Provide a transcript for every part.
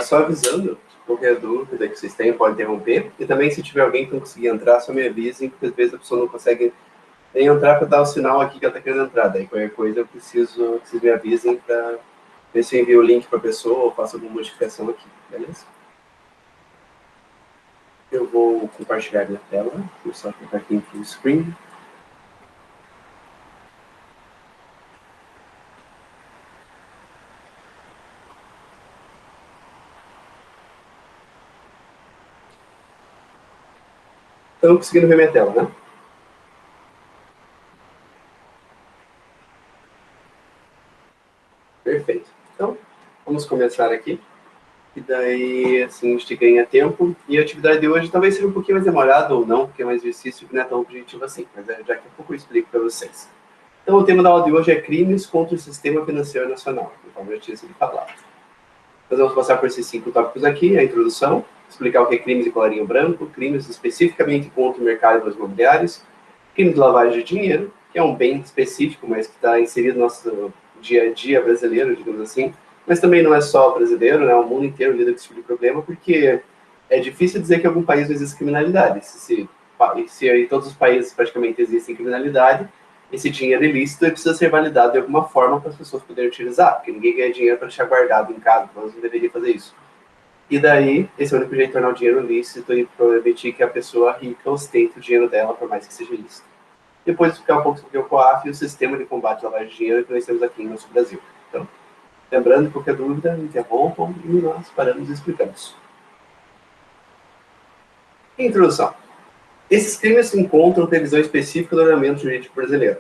Só avisando, qualquer dúvida que vocês tenham, pode interromper. E também, se tiver alguém que não conseguir entrar, só me avisem, porque às vezes a pessoa não consegue nem entrar para dar o sinal aqui que ela está querendo entrar. Daí, qualquer coisa, eu preciso que vocês me avisem para ver se eu envio o link para a pessoa ou faço alguma modificação aqui, beleza? Eu vou compartilhar minha tela. Vou só clicar aqui em full screen. Estão conseguindo ver minha tela, né? Perfeito. Então, vamos começar aqui. E daí, assim, a gente ganha tempo. E a atividade de hoje talvez seja um pouquinho mais demorada ou não, porque é um exercício que não é tão objetivo assim. Mas daqui a pouco eu explico para vocês. Então, o tema da aula de hoje é crimes contra o sistema financeiro nacional, conforme eu tinha sido falado. Nós vamos passar por esses 5 tópicos aqui, a introdução, explicar o que é crimes de colarinho branco, crimes especificamente contra o mercado dos imobiliários, crime de lavagem de dinheiro, que é um bem específico, mas que está inserido no nosso dia a dia brasileiro, digamos assim, mas também não é só brasileiro, né? O mundo inteiro lida com esse tipo de problema, porque é difícil dizer que em algum país não existe criminalidade. Se em todos os países praticamente existe criminalidade, esse dinheiro ilícito precisa ser validado de alguma forma para as pessoas poderem utilizar, porque ninguém ganha dinheiro para deixar guardado em casa, nós não deveríamos fazer isso. E daí, esse é o único jeito de tornar o dinheiro lícito e permitir que a pessoa rica ostente o dinheiro dela, por mais que seja lícito. Depois explicar um pouco sobre o COAF e o sistema de combate à lavagem de dinheiro que nós temos aqui no nosso Brasil. Então, lembrando, qualquer dúvida, interrompam e nós paramos e explicamos. Introdução. Esses crimes se encontram previsão específica do ordenamento jurídico brasileiro.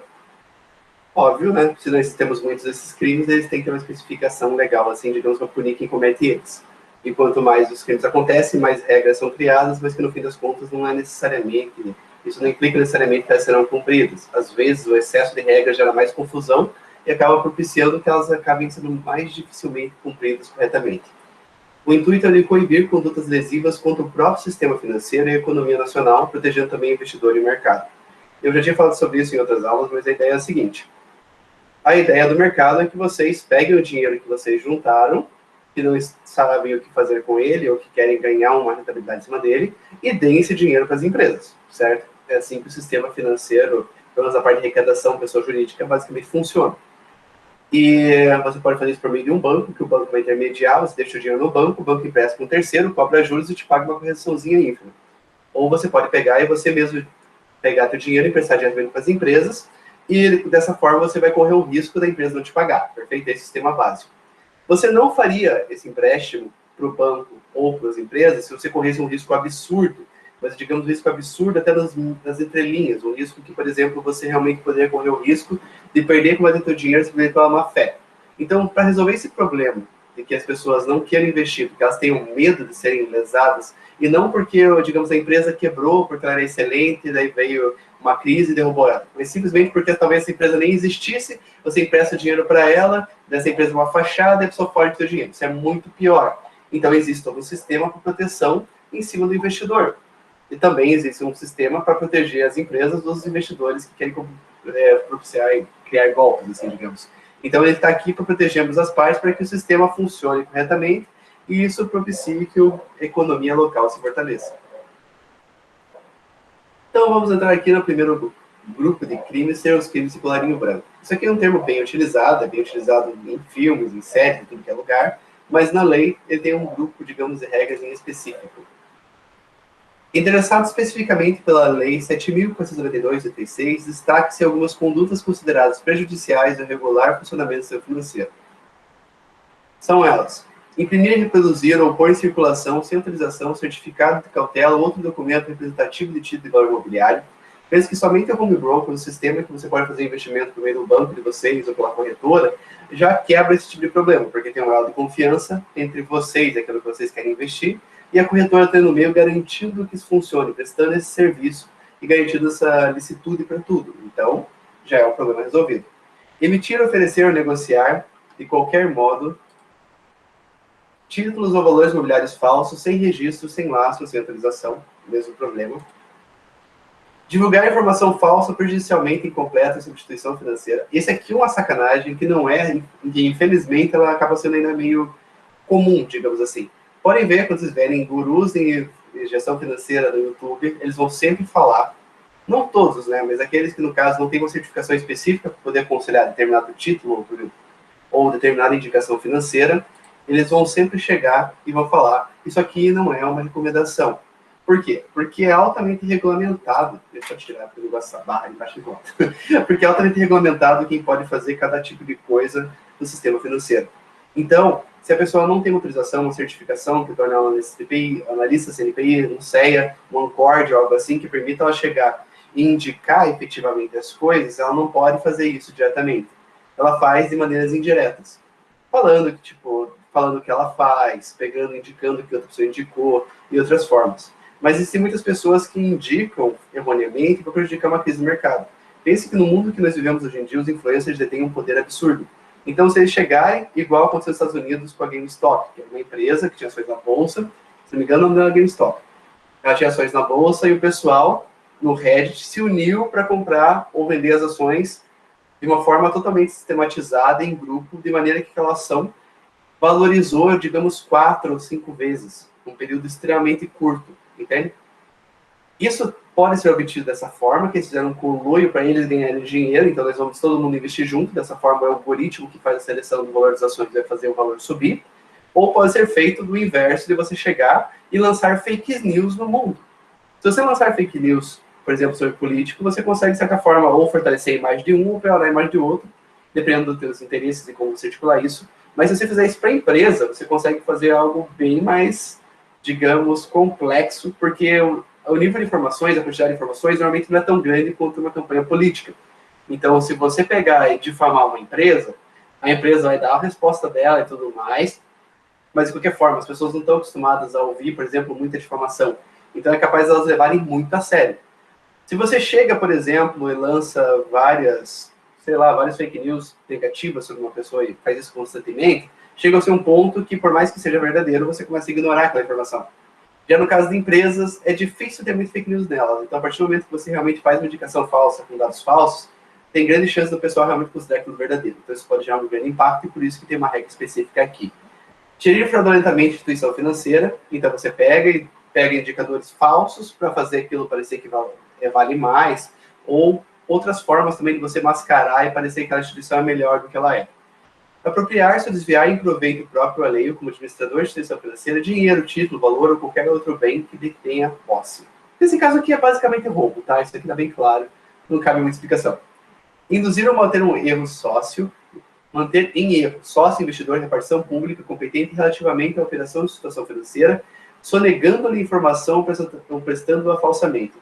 Óbvio, né? Se nós temos muitos desses crimes, eles têm que ter uma especificação legal, assim, digamos, para punir quem comete eles. E quanto mais os crimes acontecem, mais regras são criadas, mas que no fim das contas não é necessariamente, isso não implica necessariamente que elas serão cumpridas. Às vezes o excesso de regras gera mais confusão e acaba propiciando que elas acabem sendo mais dificilmente cumpridas corretamente. O intuito é de coibir condutas lesivas contra o próprio sistema financeiro e a economia nacional, protegendo também o investidor e o mercado. Eu já tinha falado sobre isso em outras aulas, mas a ideia é a seguinte. A ideia do mercado é que vocês peguem o dinheiro que vocês juntaram, que não sabem o que fazer com ele, ou que querem ganhar uma rentabilidade em cima dele, e deem esse dinheiro para as empresas, certo? É assim que o sistema financeiro, pelo menos a parte de arrecadação, pessoa jurídica, basicamente funciona. E você pode fazer isso por meio de um banco, que o banco vai intermediar, você deixa o dinheiro no banco, o banco empresta para um terceiro, cobra juros e te paga uma correçãozinha ínfima. Ou você pode pegar e você mesmo pegar teu dinheiro e emprestar diretamente para as empresas, e dessa forma você vai correr o risco da empresa não te pagar, perfeito? Esse é o sistema básico. Você não faria esse empréstimo para o banco ou para as empresas se você corresse um risco absurdo, mas digamos um risco absurdo até nas entrelinhas, um risco que, por exemplo, você realmente poderia correr o risco de perder com o teu dinheiro simplesmente pela má fé. Então, para resolver esse problema de que as pessoas não queiram investir porque elas tenham medo de serem lesadas, e não porque, digamos, a empresa quebrou porque ela era excelente, daí veio uma crise e derrubou ela, mas simplesmente porque talvez essa empresa nem existisse, você empresta dinheiro para ela, dessa empresa uma fachada e a pessoa pode ter dinheiro. Isso é muito pior. Então, existe todo um sistema para proteção em cima do investidor. E também existe um sistema para proteger as empresas dos investidores que querem propiciar e criar golpes, assim, digamos. Então, ele está aqui para proteger ambas as partes, para que o sistema funcione corretamente e isso propicie que a economia local se fortaleça. Então, vamos entrar aqui no primeiro grupo de crimes, ser os crimes de colarinho branco. Isso aqui é um termo bem utilizado, é bem utilizado em filmes, em séries, em tudo que é lugar, mas na lei ele tem um grupo, digamos, de regras em específico. Interessado especificamente pela Lei 7.492/86, destaque-se algumas condutas consideradas prejudiciais ao regular funcionamento do sistema financeiro. São elas: imprimir, reproduzir ou pôr em circulação, sem autorização, certificado de cautela ou outro documento representativo de título de valor imobiliário, penso que somente o home broker, o sistema que você pode fazer investimento por meio do banco de vocês ou pela corretora, já quebra esse tipo de problema, porque tem um grau de confiança entre vocês, aquilo que vocês querem investir, e a corretora está no meio garantindo que isso funcione, prestando esse serviço e garantindo essa licitude para tudo. Então, já é um problema resolvido. Emitir, oferecer ou negociar, de qualquer modo, títulos ou valores imobiliários falsos, sem registro, sem lastro, sem autorização, mesmo problema. Divulgar informação falsa, prejudicialmente incompleta sobre instituição financeira. Esse aqui é uma sacanagem que não é, que infelizmente ela acaba sendo ainda meio comum, digamos assim. Podem ver, quando vocês verem gurus em gestão financeira no YouTube, eles vão sempre falar, não todos, né, mas aqueles que, no caso, não têm uma certificação específica para poder aconselhar determinado título ou determinada indicação financeira, eles vão sempre chegar e vão falar, isso aqui não é uma recomendação. Por quê? Porque é altamente regulamentado, deixa eu tirar, porque eu gosto dessa barra embaixo de volta, porque é altamente regulamentado quem pode fazer cada tipo de coisa no sistema financeiro. Então, se a pessoa não tem uma autorização, uma certificação que torna ela analista CNPI, um CEA, um ANCORD, algo assim, que permita ela chegar e indicar efetivamente as coisas, ela não pode fazer isso diretamente. Ela faz de maneiras indiretas. Falando o que ela faz, pegando, indicando o que outra pessoa indicou, e outras formas. Mas existem muitas pessoas que indicam erroneamente para prejudicar uma crise do mercado. Pense que no mundo que nós vivemos hoje em dia, os influencers detêm um poder absurdo. Então, se eles chegarem, igual aconteceu nos Estados Unidos com a GameStop, que é uma empresa que tinha ações na bolsa, se não me engano, não era a GameStop. Ela tinha ações na bolsa e o pessoal no Reddit se uniu para comprar ou vender as ações de uma forma totalmente sistematizada em grupo, de maneira que aquela ação valorizou, digamos, 4 ou 5 vezes, num período extremamente curto, entende? Isso pode ser obtido dessa forma, que eles fizeram um conluio para eles ganharem dinheiro, então nós vamos todo mundo investir junto, dessa forma é o algoritmo que faz a seleção do valor das ações vai fazer o valor subir, ou pode ser feito do inverso, de você chegar e lançar fake news no mundo. Se você lançar fake news, por exemplo, sobre político, você consegue, de certa forma, ou fortalecer a imagem de um, ou piorar a imagem de outro, dependendo dos seus interesses e como você articular isso. Mas se você fizer isso para a empresa, você consegue fazer algo bem mais, digamos, complexo, porque o nível de informações, a quantidade de informações, normalmente não é tão grande quanto uma campanha política. Então, se você pegar e difamar uma empresa, a empresa vai dar a resposta dela e tudo mais, mas de qualquer forma, as pessoas não estão acostumadas a ouvir, por exemplo, muita difamação. Então, é capaz de elas levarem muito a sério. Se você chega, por exemplo, e lança várias fake news negativas sobre uma pessoa e faz isso constantemente, chega a ser um ponto que, por mais que seja verdadeiro, você começa a ignorar aquela informação. Já no caso de empresas, é difícil ter muito fake news nelas. Então, a partir do momento que você realmente faz uma indicação falsa com dados falsos, tem grande chance do pessoal realmente considerar aquilo verdadeiro. Então, isso pode gerar um grande impacto e por isso que tem uma regra específica aqui. Tirar fraudulentamente a instituição financeira. Então, você pega indicadores falsos para fazer aquilo parecer que vale mais, ou outras formas também de você mascarar e parecer que aquela instituição é melhor do que ela é. Apropriar-se ou desviar em proveito próprio alheio, como administrador de instituição financeira, dinheiro, título, valor ou qualquer outro bem que detenha posse. Nesse caso aqui é basicamente roubo, tá? Isso aqui está bem claro, não cabe muita explicação. Induzir ou manter um erro sócio, manter em erro sócio, investidor, repartição pública competente relativamente à operação de situação financeira, sonegando-lhe informação ou prestando-a falsamente.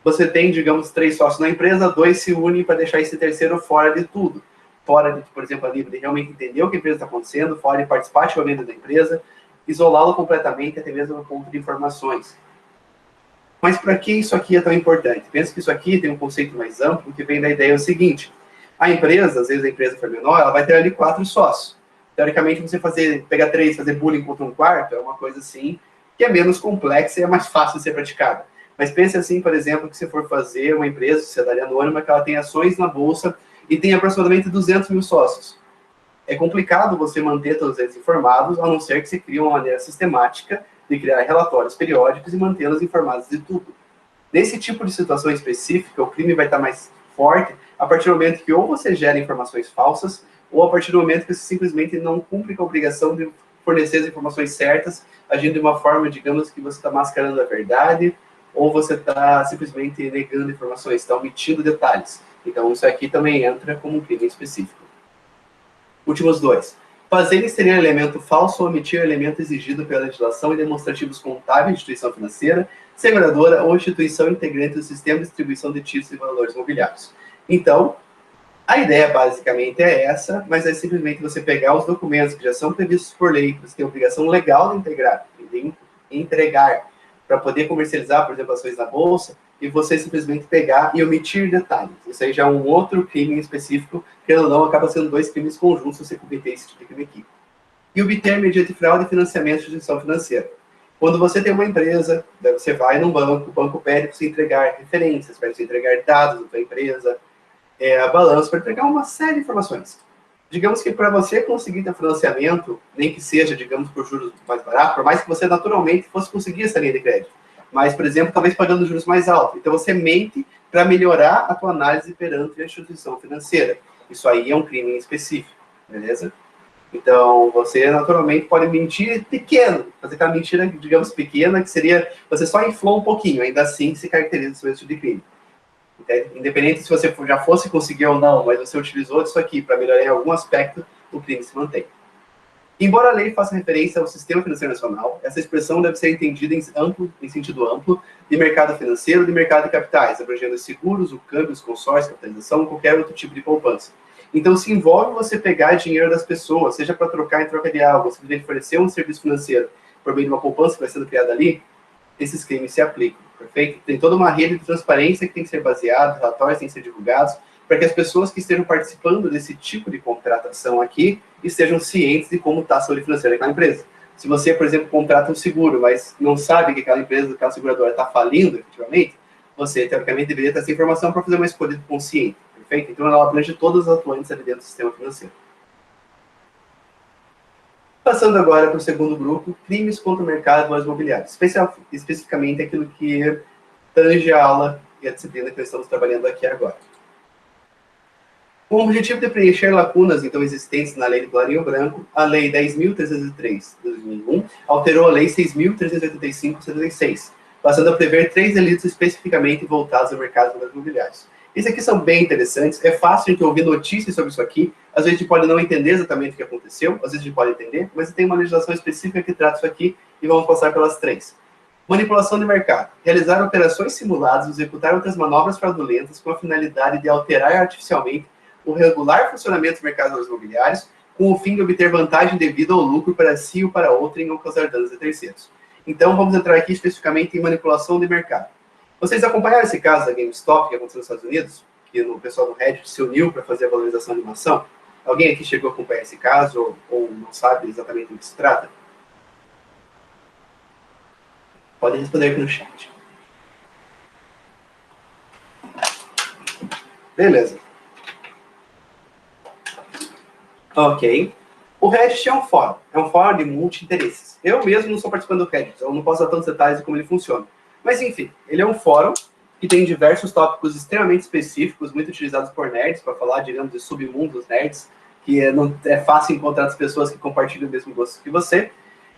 Você tem, digamos, 3 sócios na empresa, 2 se unem para deixar esse terceiro fora de tudo. Fora de, por exemplo, ali, de realmente entender o que a empresa está acontecendo, fora de participar ativamente da empresa, isolá-lo completamente, até mesmo no ponto de informações. Mas para que isso aqui é tão importante? Penso que isso aqui tem um conceito mais amplo, que vem da ideia seguinte. A empresa, às vezes a empresa for menor, ela vai ter ali 4 sócios. Teoricamente, você pegar 3, fazer bullying contra um quarto, é uma coisa assim, que é menos complexa e é mais fácil de ser praticada. Mas pense assim, por exemplo, que se for fazer uma empresa, sociedade anônima, que ela tem ações na bolsa e tem aproximadamente 200 mil sócios. É complicado você manter todos eles informados, a não ser que você crie uma maneira sistemática de criar relatórios periódicos e mantê-los informados de tudo. Nesse tipo de situação específica, o crime vai estar mais forte a partir do momento que ou você gera informações falsas, ou a partir do momento que você simplesmente não cumpre com a obrigação de fornecer as informações certas, agindo de uma forma, digamos, que você está mascarando a verdade, ou você está simplesmente negando informações, está omitindo detalhes. Então, isso aqui também entra como um crime específico. Últimos 2. Fazer exterior elemento falso ou omitir elemento exigido pela legislação e demonstrativos contábeis de instituição financeira, seguradora ou instituição integrante do sistema de distribuição de títulos e valores imobiliários. Então, a ideia basicamente é essa, mas é simplesmente você pegar os documentos que já são previstos por lei, que você tem a obrigação legal de entregar para poder comercializar, por exemplo, ações na bolsa, e você simplesmente pegar e omitir detalhes. Isso aí já é um outro crime específico, que não acaba sendo 2 crimes conjuntos se você cometer esse tipo de crime aqui. E obter mediante fraude e financiamento de instituição financeira. Quando você tem uma empresa, você vai num banco, o banco pede para você entregar referências, para você entregar dados da sua empresa, balanço, para entregar uma série de informações. Digamos que para você conseguir ter financiamento, nem que seja, digamos, por juros mais baratos, por mais que você naturalmente fosse conseguir essa linha de crédito, mas, por exemplo, talvez pagando juros mais altos. Então, você mente para melhorar a tua análise perante a instituição financeira. Isso aí é um crime específico, beleza? Então, você naturalmente pode mentir pequeno, fazer aquela mentira, digamos, pequena, que seria, você só inflou um pouquinho, ainda assim se caracteriza esse tipo de crime. Independente se você já fosse conseguir ou não, mas você utilizou isso aqui para melhorar em algum aspecto, o crime se mantém. Embora a lei faça referência ao sistema financeiro nacional, essa expressão deve ser entendida em sentido amplo de mercado financeiro e de mercado de capitais, abrangendo os seguros, o câmbio, os consórcios, capitalização, qualquer outro tipo de poupança. Então, se envolve você pegar dinheiro das pessoas, seja para trocar em troca de algo, ou simplesmente oferecer um serviço financeiro por meio de uma poupança que vai sendo criada ali, esses crimes se aplicam, perfeito? Tem toda uma rede de transparência que tem que ser baseada, relatórios têm que ser divulgados, para que as pessoas que estejam participando desse tipo de contratação aqui estejam cientes de como está a saúde financeira daquela empresa. Se você, por exemplo, contrata um seguro, mas não sabe que aquela empresa, aquela seguradora está falindo, efetivamente, você, teoricamente, deveria ter essa informação para fazer uma escolha consciente, perfeito? Então, ela abrange todas as atuantes ali dentro do sistema financeiro. Passando agora para o segundo grupo, crimes contra o mercado de valores imobiliários, especificamente aquilo que tange a aula e a disciplina que nós estamos trabalhando aqui agora. Com o objetivo de preencher lacunas, então, existentes na Lei do Clarinho Branco, a Lei 10.303, de 2001, alterou a Lei 6.385, de 76, passando a prever 3 delitos especificamente voltados ao mercado de valores imobiliários. Esses aqui são bem interessantes, é fácil a gente ouvir notícias sobre isso aqui, às vezes a gente pode não entender exatamente o que aconteceu, às vezes a gente pode entender, mas tem uma legislação específica que trata isso aqui e vamos passar pelas 3. Manipulação de mercado. Realizar operações simuladas, executar outras manobras fraudulentas com a finalidade de alterar artificialmente o regular funcionamento do mercado de valores imobiliários com o fim de obter vantagem devida ao lucro para si ou para outrem ou causar danos a terceiros. Então, vamos entrar aqui especificamente em manipulação de mercado. Vocês acompanharam esse caso da GameStop que aconteceu nos Estados Unidos? Que o pessoal do Reddit se uniu para fazer a valorização de uma ação? Alguém aqui chegou a acompanhar esse caso ou não sabe exatamente do que se trata? Pode responder aqui no chat. Beleza. Ok. O Reddit é um fórum de multi-interesses. Eu mesmo não sou participante do Reddit, eu não posso dar tantos detalhes de como ele funciona. Mas, enfim, ele é um fórum que tem diversos tópicos extremamente específicos, muito utilizados por nerds, para falar, digamos, de submundos nerds, que não é fácil encontrar as pessoas que compartilham o mesmo gosto que você.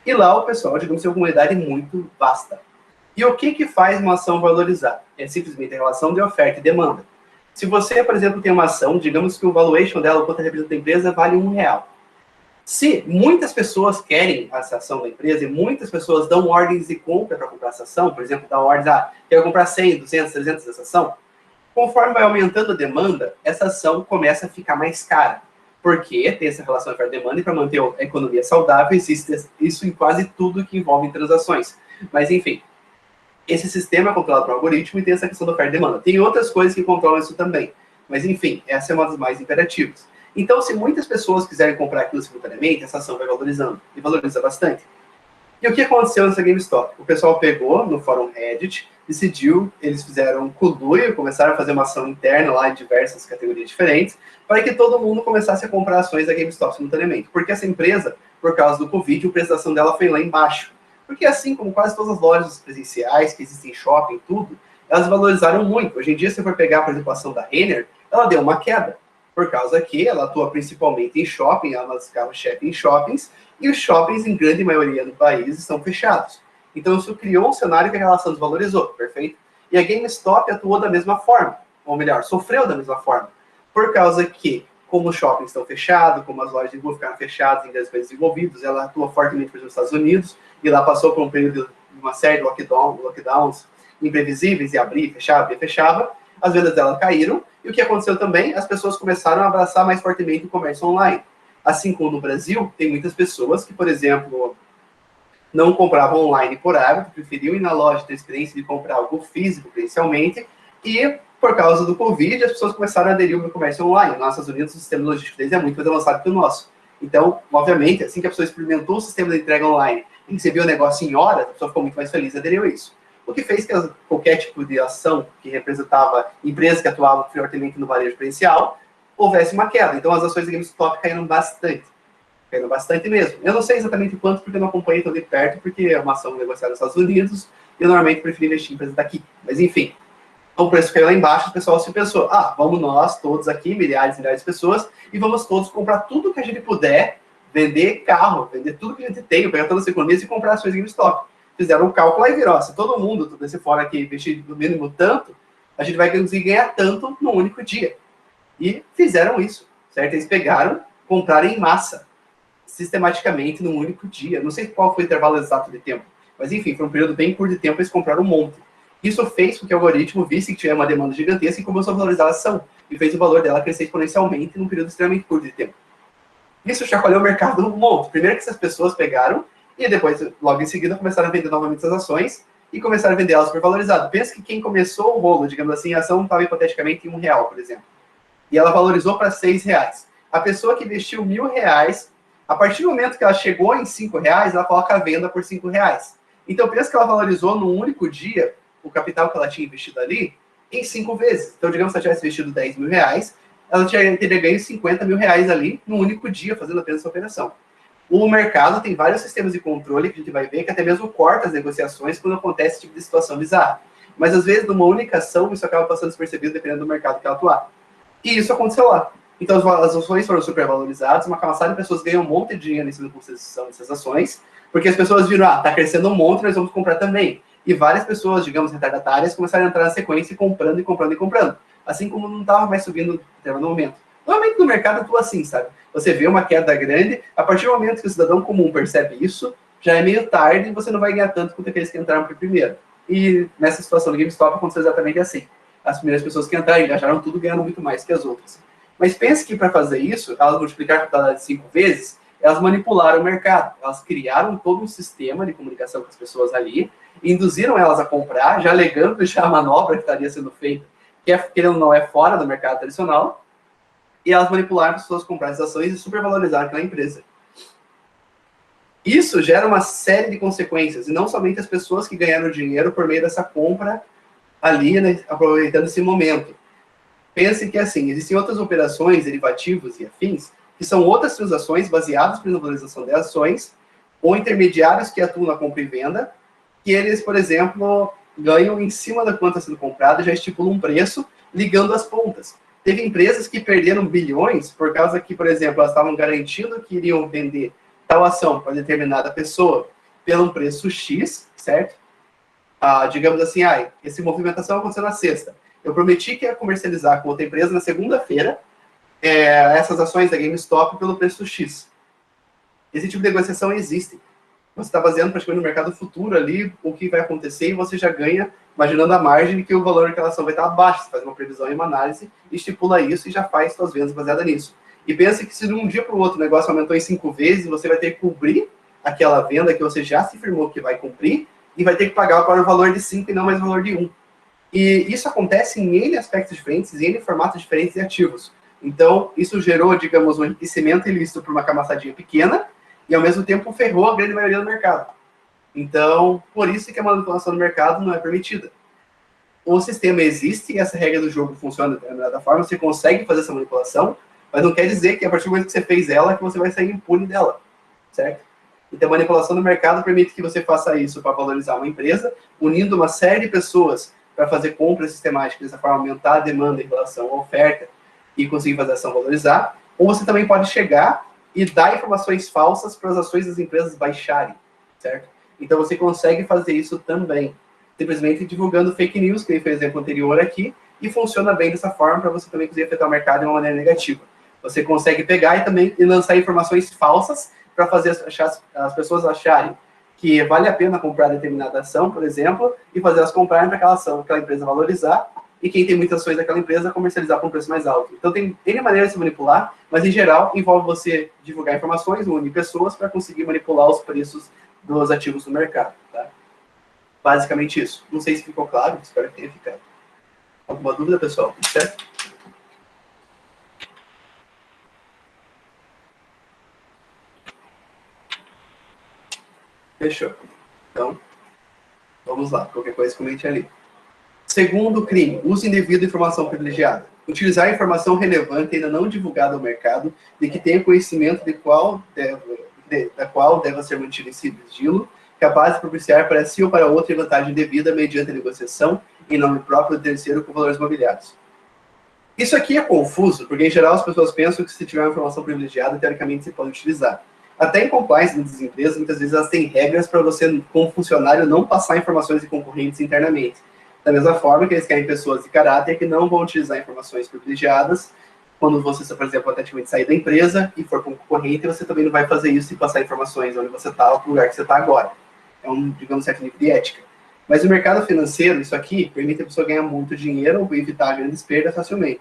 E lá o pessoal, digamos, tem uma comunidade muito vasta. E o que faz uma ação valorizar? É simplesmente a relação de oferta e demanda. Se você, por exemplo, tem uma ação, digamos que o valuation dela, o quanto representa a empresa, vale R$1. Se muitas pessoas querem essa ação da empresa e muitas pessoas dão ordens de compra para comprar essa ação, por exemplo, dá ordens, quero comprar 100, 200, 300 dessa ação, conforme vai aumentando a demanda, essa ação começa a ficar mais cara. Porque tem essa relação de oferta e demanda e para manter a economia saudável, existe isso em quase tudo que envolve transações. Mas, enfim, esse sistema é controlado por um algoritmo e tem essa questão da oferta e demanda. Tem outras coisas que controlam isso também. Mas, enfim, essa é uma das mais imperativas. Então, se muitas pessoas quiserem comprar aquilo simultaneamente, essa ação vai valorizando. E valoriza bastante. E o que aconteceu nessa GameStop? O pessoal pegou no fórum Reddit, decidiu, eles fizeram um conluio, começaram a fazer uma ação interna lá em diversas categorias diferentes, para que todo mundo começasse a comprar ações da GameStop simultaneamente. Porque essa empresa, por causa do Covid, a prestação dela foi lá embaixo. Porque assim como quase todas as lojas presenciais que existem em shopping, tudo, elas valorizaram muito. Hoje em dia, se você for pegar, por exemplo, a ação da Renner, ela deu uma queda. Por causa que ela atua principalmente em shopping, ela é uma das carro-chefe em shoppings, e os shoppings, em grande maioria do país, estão fechados. Então, isso criou um cenário que a relação desvalorizou, perfeito? E a GameStop atuou da mesma forma, ou melhor, sofreu da mesma forma, por causa que, como os shoppings estão fechados, como as lojas de rua ficaram fechadas em grandes países desenvolvidos, ela atua fortemente, por exemplo, nos Estados Unidos, e lá passou por um período de uma série de lockdowns imprevisíveis, e abria, e fechava, as vendas dela caíram, e o que aconteceu também, as pessoas começaram a abraçar mais fortemente o comércio online. Assim como no Brasil, tem muitas pessoas que, por exemplo, não compravam online por hábito, preferiam ir na loja ter a experiência de comprar algo físico, presencialmente, e por causa do Covid, as pessoas começaram a aderir ao comércio online. Nos Estados Unidos, o sistema logístico deles é muito mais avançado que o nosso. Então, obviamente, assim que a pessoa experimentou o sistema de entrega online e recebeu o negócio em horas, a pessoa ficou muito mais feliz e aderiu a isso. O que fez que qualquer tipo de ação que representava empresas que atuavam fortemente no varejo presencial houvesse uma queda. Então, as ações da GameStop caíram bastante mesmo. Eu não sei exatamente quanto, porque eu não acompanhei tão de perto, porque é uma ação negociada nos Estados Unidos, e eu normalmente prefiro investir em empresas daqui. Mas, enfim, o preço caiu lá embaixo, o pessoal se pensou, vamos nós todos aqui, milhares e milhares de pessoas, e vamos todos comprar tudo que a gente puder, vender carro, vender tudo que a gente tem, pegar todas as economias e comprar ações GameStop. Fizeram um cálculo e virou, se todo mundo, todo esse fora aqui, investir no mínimo tanto, a gente vai conseguir ganhar tanto num único dia. E fizeram isso, certo? Eles pegaram, compraram em massa, sistematicamente, num único dia. Não sei qual foi o intervalo exato de tempo, mas enfim, foi um período bem curto de tempo, eles compraram um monte. Isso fez com que o algoritmo visse que tinha uma demanda gigantesca e começou a valorizar a ação, e fez o valor dela crescer exponencialmente num período extremamente curto de tempo. Isso chacoalhou o mercado um monte. Primeiro que essas pessoas pegaram, e depois, logo em seguida, começaram a vender novamente as ações, e começaram a vender elas supervalorizadas. Pensa que quem começou o rolo, digamos assim, a ação estava hipoteticamente em R$1, por exemplo. E ela valorizou para R$6. A pessoa que investiu R$1.000, a partir do momento que ela chegou em R$5, ela coloca a venda por R$5. Então, pensa que ela valorizou num único dia o capital que ela tinha investido ali em 5 vezes. Então, digamos que ela tivesse investido R$10.000, ela teria ganho R$50.000 ali num único dia, fazendo apenas essa operação. O mercado tem vários sistemas de controle que a gente vai ver, que até mesmo corta as negociações quando acontece esse tipo de situação bizarra. Mas, às vezes, numa única ação, isso acaba passando despercebido dependendo do mercado que ela atuar. E isso aconteceu lá. Então, as ações foram supervalorizadas, uma camaçada de pessoas ganham um monte de dinheiro em cima da concessão dessas ações, porque as pessoas viram, tá crescendo um monte, nós vamos comprar também. E várias pessoas, digamos, retardatárias, começaram a entrar na sequência, comprando e comprando e comprando. Assim como não estava mais subindo no momento. Normalmente no mercado atua assim, sabe? Você vê uma queda grande, a partir do momento que o cidadão comum percebe isso, já é meio tarde e você não vai ganhar tanto quanto aqueles que entraram por primeiro. E nessa situação do GameStop aconteceu exatamente assim. As primeiras pessoas que entraram, engajaram tudo, ganhando muito mais que as outras. Mas pense que para fazer isso, elas multiplicaram a capital de 5 vezes, elas manipularam o mercado. Elas criaram todo um sistema de comunicação com as pessoas ali, induziram elas a comprar, já alegando já a manobra que estaria sendo feita, que não é fora do mercado tradicional, e elas manipularam as pessoas a comprar as ações e supervalorizaram aquela empresa. Isso gera uma série de consequências, e não somente as pessoas que ganharam dinheiro por meio dessa compra ali, né, aproveitando esse momento. Pense que, assim, existem outras operações, derivativos e afins, que são outras transações baseadas na valorização de ações, ou intermediários que atuam na compra e venda, que eles, por exemplo, ganham em cima da quanto está sendo comprada, já estipulam um preço, ligando as pontas. Teve empresas que perderam bilhões por causa que, por exemplo, elas estavam garantindo que iriam vender tal ação para determinada pessoa pelo um preço X, certo? Digamos assim, essa movimentação aconteceu na sexta. Eu prometi que ia comercializar com outra empresa na segunda-feira essas ações da GameStop pelo preço X. Esse tipo de negociação existe. Você está baseando praticamente no mercado futuro ali, o que vai acontecer, e você já ganha, imaginando a margem de que o valor daquela ação vai estar abaixo. Você faz uma previsão e uma análise, estipula isso e já faz suas vendas baseadas nisso. E pense que se de um dia para o outro o negócio aumentou em 5 vezes, você vai ter que cobrir aquela venda que você já se firmou que vai cumprir, e vai ter que pagar para o valor de 5 e não mais o valor de 1. E isso acontece em N aspectos diferentes, em N formatos diferentes de ativos. Então, isso gerou, digamos, um enriquecimento ilícito por uma camaçadinha pequena, e ao mesmo tempo ferrou a grande maioria do mercado. Então, por isso que a manipulação do mercado não é permitida. O sistema existe e essa regra do jogo funciona de determinada forma, você consegue fazer essa manipulação, mas não quer dizer que a partir do momento que você fez ela, que você vai sair impune dela, certo? Então, a manipulação do mercado permite que você faça isso para valorizar uma empresa, unindo uma série de pessoas para fazer compras sistemáticas, dessa forma aumentar a demanda em relação à oferta e conseguir fazer a ação valorizar, ou você também pode chegar e dar informações falsas para as ações das empresas baixarem, certo? Então, você consegue fazer isso também, simplesmente divulgando fake news, que ele fez o exemplo anterior aqui, e funciona bem dessa forma para você também conseguir afetar o mercado de uma maneira negativa. Você consegue pegar e lançar informações falsas para fazer as pessoas acharem que vale a pena comprar determinada ação, por exemplo, e fazer elas comprarem para aquela ação, aquela empresa valorizar, e quem tem muitas ações daquela empresa comercializar por um preço mais alto. Então tem N maneiras de se manipular, mas em geral envolve você divulgar informações, unir pessoas para conseguir manipular os preços dos ativos do mercado. Tá? Basicamente isso. Não sei se ficou claro, espero que tenha ficado. Alguma dúvida, pessoal? Certo? Fechou. Então, vamos lá. Qualquer coisa, comente ali. Segundo crime, uso indevido de informação privilegiada. Utilizar informação relevante ainda não divulgada ao mercado, de que tenha conhecimento da qual deva ser mantido em sigilo, capaz de propiciar para si ou para outra vantagem devida mediante a negociação em nome próprio do terceiro com valores mobiliários. Isso aqui é confuso, porque em geral as pessoas pensam que se tiver uma informação privilegiada, teoricamente se pode utilizar. Até em compliance das empresas, muitas vezes elas têm regras para você, como funcionário, não passar informações de concorrentes internamente. Da mesma forma que eles querem pessoas de caráter que não vão utilizar informações privilegiadas. Quando você, por exemplo, ativamente sair da empresa e for para um concorrente, você também não vai fazer isso e passar informações onde você está ou para o lugar que você está agora. É um, digamos, certo nível de ética. Mas no mercado financeiro, isso aqui permite a pessoa ganhar muito dinheiro ou evitar grandes perdas facilmente.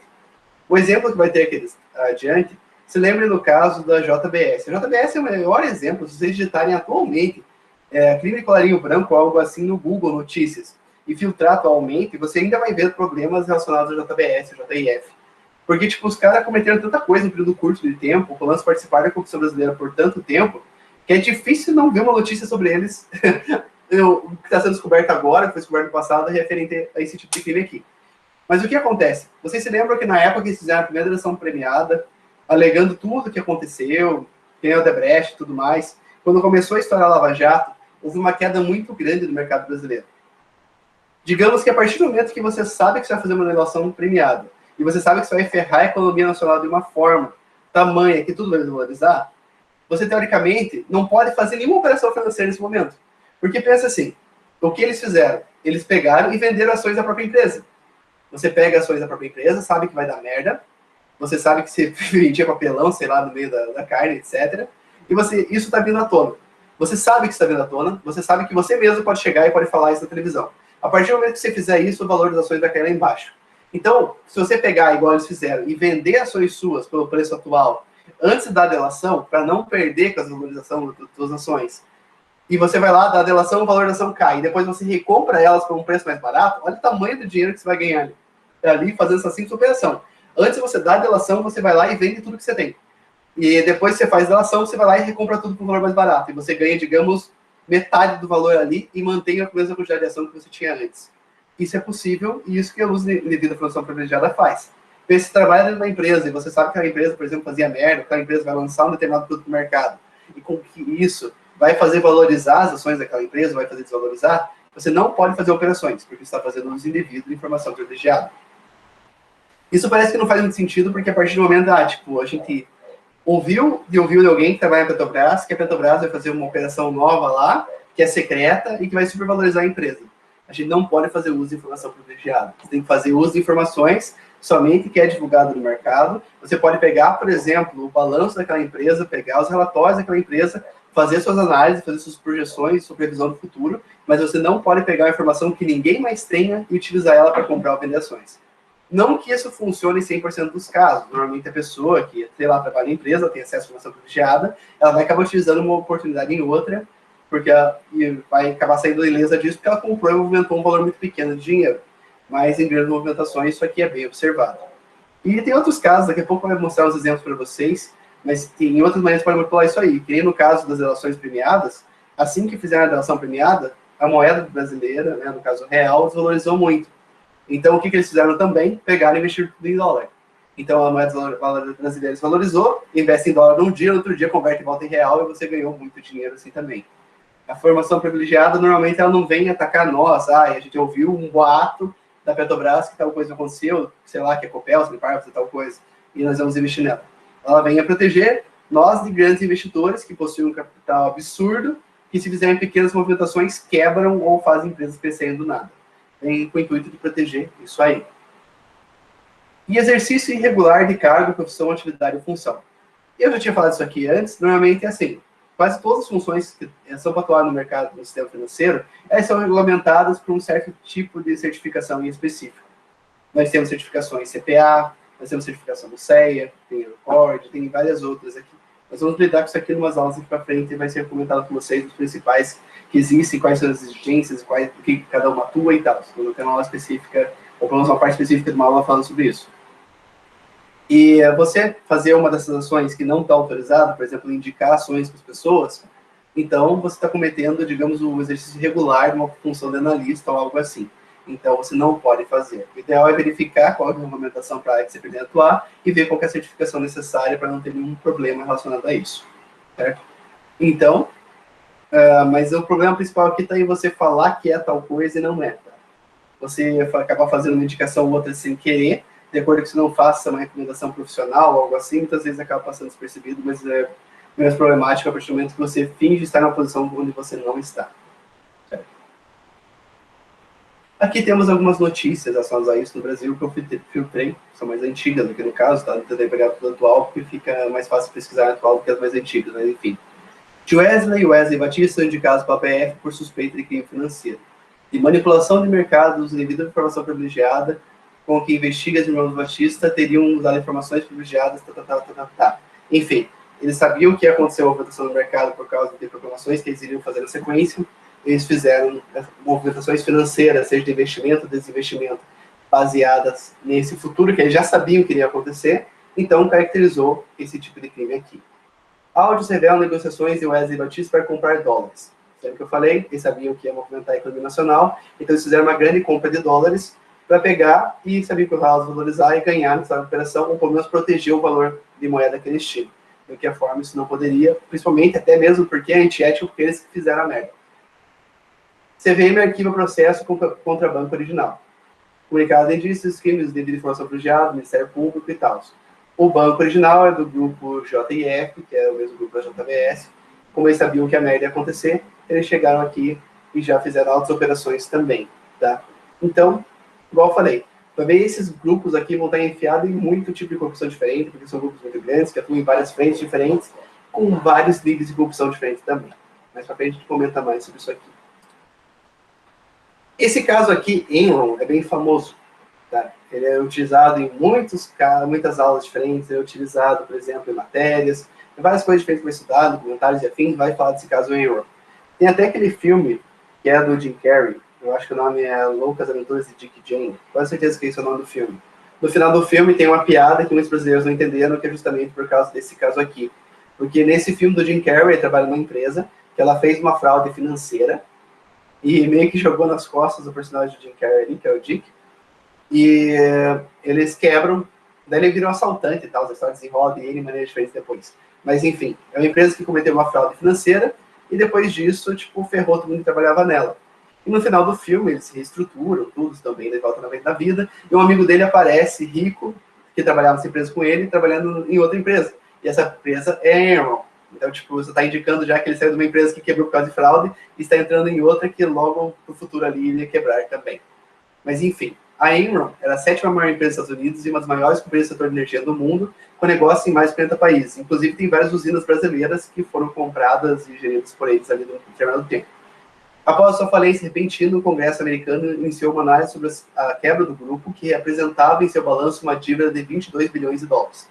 O exemplo que vai ter aqui adiante, se lembre do caso da JBS. A JBS é o melhor exemplo, se vocês digitarem atualmente crime de colarinho branco ou algo assim no Google Notícias, e filtrar atualmente, você ainda vai ver problemas relacionados ao JBS, ao JIF. Porque, tipo, os caras cometeram tanta coisa em um período curto de tempo, pelo menos participaram da corrupção brasileira por tanto tempo, que é difícil não ver uma notícia sobre eles, o que está sendo descoberto agora, que foi descoberto no passado, referente a esse tipo de crime aqui. Mas o que acontece? Vocês se lembram que na época que eles fizeram a primeira eleição premiada, alegando tudo o que aconteceu, quem é o Odebrecht e tudo mais, quando começou a estourar a Lava Jato, houve uma queda muito grande no mercado brasileiro. Digamos que a partir do momento que você sabe que você vai fazer uma eleição premiada, e você sabe que você vai ferrar a economia nacional de uma forma tamanha que tudo vai valorizar, você, teoricamente, não pode fazer nenhuma operação financeira nesse momento. Porque pensa assim, o que eles fizeram? Eles pegaram e venderam ações da própria empresa. Você pega ações da própria empresa, sabe que vai dar merda, você sabe que você vendia papelão, sei lá, no meio da carne, etc. E isso está vindo à tona. Você sabe que está vindo à tona, você sabe que você mesmo pode chegar e pode falar isso na televisão. A partir do momento que você fizer isso, o valor das ações vai cair lá embaixo. Então, se você pegar, igual eles fizeram, e vender ações suas pelo preço atual, antes da delação, para não perder com a valorização das suas ações, e você vai lá, dá a delação, o valor da ação cai, e depois você recompra elas por um preço mais barato, olha o tamanho do dinheiro que você vai ganhar ali fazendo essa simples operação. Antes de você dar a delação, você vai lá e vende tudo que você tem. E depois que você faz a delação, você vai lá e recompra tudo por um valor mais barato. E você ganha, digamos, metade do valor ali e mantém a mesma quantidade de ação que você tinha antes. Isso é possível e isso que a luz devida à função privilegiada faz. Então, se você trabalha dentro da empresa e você sabe que aquela empresa, por exemplo, fazia merda, aquela empresa vai lançar um determinado produto no mercado e com que isso vai fazer valorizar as ações daquela empresa, vai fazer desvalorizar, você não pode fazer operações, porque você está fazendo uso indevido de informação privilegiada. Isso parece que não faz muito sentido, porque a partir do momento, tipo, a gente ouviu de alguém que trabalha na Petrobras, que a Petrobras vai fazer uma operação nova lá, que é secreta e que vai supervalorizar a empresa. A gente não pode fazer uso de informação privilegiada. Você tem que fazer uso de informações somente que é divulgado no mercado. Você pode pegar, por exemplo, o balanço daquela empresa, pegar os relatórios daquela empresa, fazer suas análises, fazer suas projeções, sua previsão do futuro, mas você não pode pegar a informação que ninguém mais tenha e utilizar ela para comprar ou vender ações. Não que isso funcione em 100% dos casos. Normalmente a pessoa que, sei lá, trabalha em empresa, tem acesso à informação privilegiada, ela vai acabar utilizando uma oportunidade em outra, porque e vai acabar saindo ilesa disso, porque ela comprou e movimentou um valor muito pequeno de dinheiro. Mas em grandes movimentações, isso aqui é bem observado. E tem outros casos, daqui a pouco eu vou mostrar os exemplos para vocês, mas tem outras maneiras para manipular isso aí. Que nem no caso das delações premiadas, assim que fizeram a delação premiada, a moeda brasileira, né, no caso real, desvalorizou muito. Então, o que eles fizeram também? Pegaram e investiram tudo em dólar. Então, a moeda brasileira desvalorizou, investe em dólar num dia, no outro dia converte e volta em real, e você ganhou muito dinheiro assim também. A formação privilegiada, normalmente, ela não vem atacar nós. A gente ouviu um boato da Petrobras que tal coisa aconteceu, sei lá, que é Copel, se para fazer tal coisa, e nós vamos investir nela. Ela vem a proteger nós de grandes investidores que possuem um capital absurdo, que se fizerem pequenas movimentações, quebram ou fazem empresas crescerem do nada. Vem com o intuito de proteger isso aí. E exercício irregular de cargo, profissão, atividade ou função. Eu já tinha falado isso aqui antes, normalmente é assim, quase todas as funções que são para atuar no mercado, no sistema financeiro, elas são regulamentadas por um certo tipo de certificação em específico. Nós temos certificações CPA, nós temos certificação do CEA, tem o CORD, tem várias outras aqui. Nós vamos lidar com isso aqui em umas aulas aqui para frente e vai ser comentado com vocês os principais que existem, quais são as exigências, o que cada uma atua e tal. Se não tem uma aula específica, ou pelo menos uma parte específica de uma aula falando sobre isso. E você fazer uma dessas ações que não está autorizada, por exemplo, indicar ações para as pessoas, então você está cometendo, digamos, o exercício regular de uma função de analista ou algo assim. Então, você não pode fazer. O ideal é verificar qual é a regulamentação para a área que você pretende atuar e ver qual é a certificação necessária para não ter nenhum problema relacionado a isso. Certo? Então, mas o problema principal aqui está em você falar que é tal coisa e não é. Tá? Você acabar fazendo uma indicação ou outra sem querer, de acordo com que você não faça uma recomendação profissional ou algo assim, muitas vezes acaba passando despercebido, mas é menos problemático a partir do momento que você finge estar numa posição onde você não está. Certo? Aqui temos algumas notícias relacionadas a isso no Brasil que eu filtrei, são mais antigas aqui no caso, tá? Tentei pegar tudo atual, porque fica mais fácil pesquisar atual do que as mais antigas, mas enfim. Wesley Batista indicados para a PF por suspeita de crime financeiro. De manipulação de mercados devido à informação privilegiada, com que investiga os irmãos Batista teriam usado informações privilegiadas, Enfim, eles sabiam que ia acontecer uma movimentação no mercado por causa de proclamações que eles iriam fazer na sequência. Eles fizeram movimentações financeiras, seja de investimento ou desinvestimento, baseadas nesse futuro que eles já sabiam que iria acontecer, então caracterizou esse tipo de crime aqui. Áudios revelam negociações de Wesley Batista para comprar dólares. Lembra que eu falei? Eles sabiam que ia movimentar a economia nacional, então eles fizeram uma grande compra de dólares para pegar e sabiam que o real valorizar e ganhar nessa operação, ou pelo menos proteger o valor de moeda que eles tinham. De qualquer forma, isso não poderia, principalmente até mesmo porque é antiético, porque eles fizeram a merda. CVM arquiva processo contra banco original. Comunicado de indícios, crimes de informação privilegiada, Ministério Público e tal. O banco original é do grupo JIF, que é o mesmo grupo da JBS. Como eles sabiam que a merda ia acontecer, eles chegaram aqui e já fizeram altas operações também, tá? Então, igual eu falei, também esses grupos aqui vão estar enfiados em muito tipo de corrupção diferente, porque são grupos muito grandes, que atuam em várias frentes diferentes, com vários níveis de corrupção diferentes também. Mais pra frente a gente comenta mais sobre isso aqui. Esse caso aqui, Enron, é bem famoso. Tá? Ele é utilizado em muitas aulas diferentes, é utilizado, por exemplo, em matérias, em várias coisas diferentes para estudar, documentários e afins, vai falar desse caso Enron. Tem até aquele filme, que é do Jim Carrey, eu acho que o nome é Loucas Aventuras de Dick e Jane, com certeza que esse é o nome do filme. No final do filme tem uma piada que muitos brasileiros não entenderam, que é justamente por causa desse caso aqui. Porque nesse filme do Jim Carrey, ele trabalha numa empresa, que ela fez uma fraude financeira, e meio que jogou nas costas do personagem do Jim Carrey, que é o Dick, e eles quebram, daí ele vira um assaltante e tal, a história desenrola de maneira diferente depois. Mas enfim, é uma empresa que cometeu uma fraude financeira, e depois disso, tipo, ferrou todo mundo que trabalhava nela. E no final do filme, eles se reestruturam, tudo também, de volta na vez da vida, e um amigo dele aparece, rico, que trabalhava nessa empresa com ele, trabalhando em outra empresa. E essa empresa é a Enron. Então, tipo, você está indicando já que ele saiu de uma empresa que quebrou por causa de fraude e está entrando em outra que logo no futuro ali ele ia quebrar também. Mas, enfim, a Enron era a 7ª maior empresa dos Estados Unidos e uma das maiores companhias do setor de energia do mundo, com negócio em mais de 40 países. Inclusive, tem várias usinas brasileiras que foram compradas e geridas por eles ali no determinado tempo. Após sua falência repentina, o Congresso americano iniciou uma análise sobre a quebra do grupo, que apresentava em seu balanço uma dívida de 22 bilhões de dólares.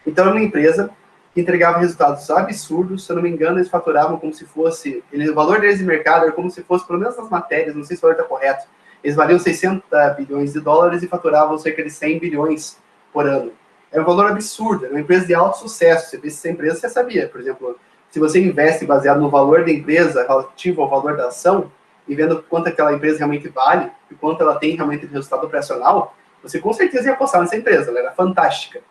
Então, era uma empresa que entregava resultados absurdos, se eu não me engano, eles faturavam como se fosse... o valor deles de mercado era como se fosse, pelo menos nas matérias, não sei se o valor está correto, eles valiam 60 bilhões de dólares e faturavam cerca de 100 bilhões por ano. É um valor absurdo, é uma empresa de alto sucesso. Você vê essa empresa, você sabia. Por exemplo, se você investe baseado no valor da empresa relativo ao valor da ação, e vendo quanto aquela empresa realmente vale, e quanto ela tem realmente de resultado operacional, você com certeza ia apostar nessa empresa, ela era fantástica.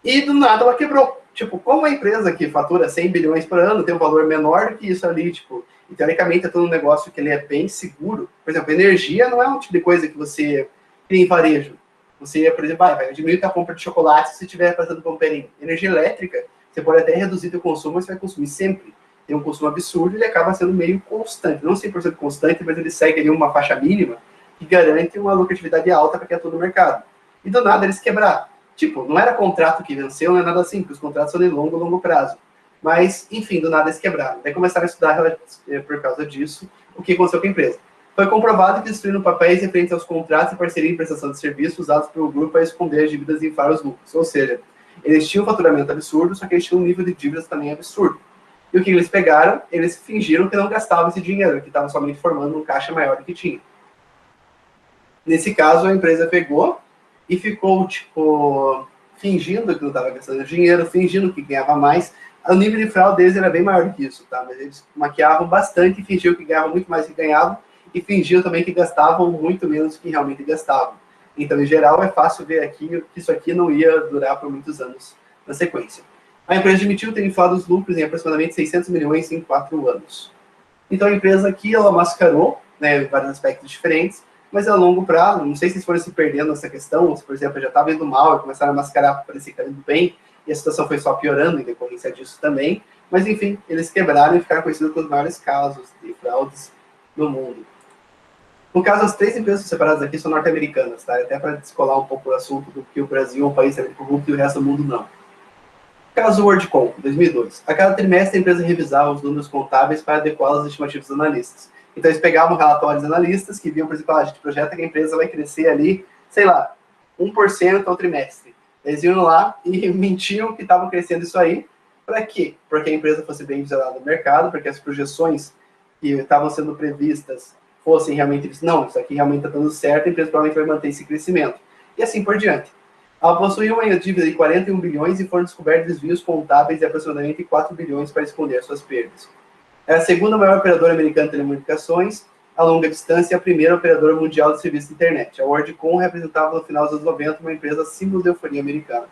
E do nada ela quebrou. Tipo, como a empresa que fatura 100 bilhões por ano tem um valor menor do que isso ali, tipo, e teoricamente é todo um negócio que ele é bem seguro. Por exemplo, energia não é um tipo de coisa que você tem em varejo. Você, por exemplo, vai diminuir a compra de chocolate se estiver fazendo comperinho. Energia elétrica, você pode até reduzir o consumo, mas você vai consumir sempre. Tem um consumo absurdo e ele acaba sendo meio constante. Não 100% constante, mas ele segue ali uma faixa mínima que garante uma lucratividade alta para quem atua no mercado. E do nada eles quebraram. Tipo, não era contrato que venceu, não é nada assim, porque os contratos são de longo prazo. Mas, enfim, do nada eles quebraram. Daí começaram a estudar por causa disso o que aconteceu com a empresa. Foi comprovado que destruíram papéis referentes aos contratos e parceria em prestação de serviços usados pelo grupo para esconder as dívidas e inflar os lucros. Ou seja, eles tinham um faturamento absurdo, só que eles tinham um nível de dívidas também absurdo. E o que eles pegaram? Eles fingiram que não gastavam esse dinheiro, que estavam somente formando um caixa maior do que tinha. Nesse caso, a empresa pegou e ficou, tipo, fingindo que não estava gastando dinheiro, fingindo que ganhava mais. O nível de fraude deles era bem maior do que isso, tá? Mas eles maquiavam bastante e fingiam que ganhavam muito mais do que ganhavam. e fingiam também que gastavam muito menos do que realmente gastavam. Então, em geral, é fácil ver aqui que isso aqui não ia durar por muitos anos na sequência. A empresa admitiu ter inflado os lucros em aproximadamente 600 milhões em 4 anos. Então, a empresa aqui, ela mascarou, né, vários aspectos diferentes, mas a longo prazo, não sei se eles foram se perdendo nessa questão, se, por exemplo, já estava indo mal e começaram a mascarar para parecer que estava indo bem, e a situação foi só piorando em decorrência disso também, mas, enfim, eles quebraram e ficaram conhecidos pelos maiores casos de fraudes no mundo. No caso, as 3 empresas separadas aqui são norte-americanas, tá? Até para descolar um pouco o assunto do que o Brasil é um país corrupto e o resto do mundo não. Caso WorldCom, 2002. A cada trimestre, a empresa revisava os números contábeis para adequá-los às estimativas dos analistas. Então, eles pegavam relatórios analistas que viam, por exemplo, a gente projeta que a empresa vai crescer ali, sei lá, 1% ao trimestre. Eles iam lá e mentiam que estavam crescendo isso aí. Para quê? Porque a empresa fosse bem visualizada no mercado, porque as projeções que estavam sendo previstas fossem realmente, não, isso aqui realmente está dando certo, a empresa provavelmente vai manter esse crescimento. E assim por diante. Ela possuía uma dívida de 41 bilhões e foram descobertos desvios contábeis de aproximadamente 4 bilhões para esconder suas perdas. É a segunda maior operadora americana de telecomunicações, a longa distância, e a primeira operadora mundial de serviços de internet. A WorldCom representava no final dos anos 90 uma empresa símbolo de euforia americana.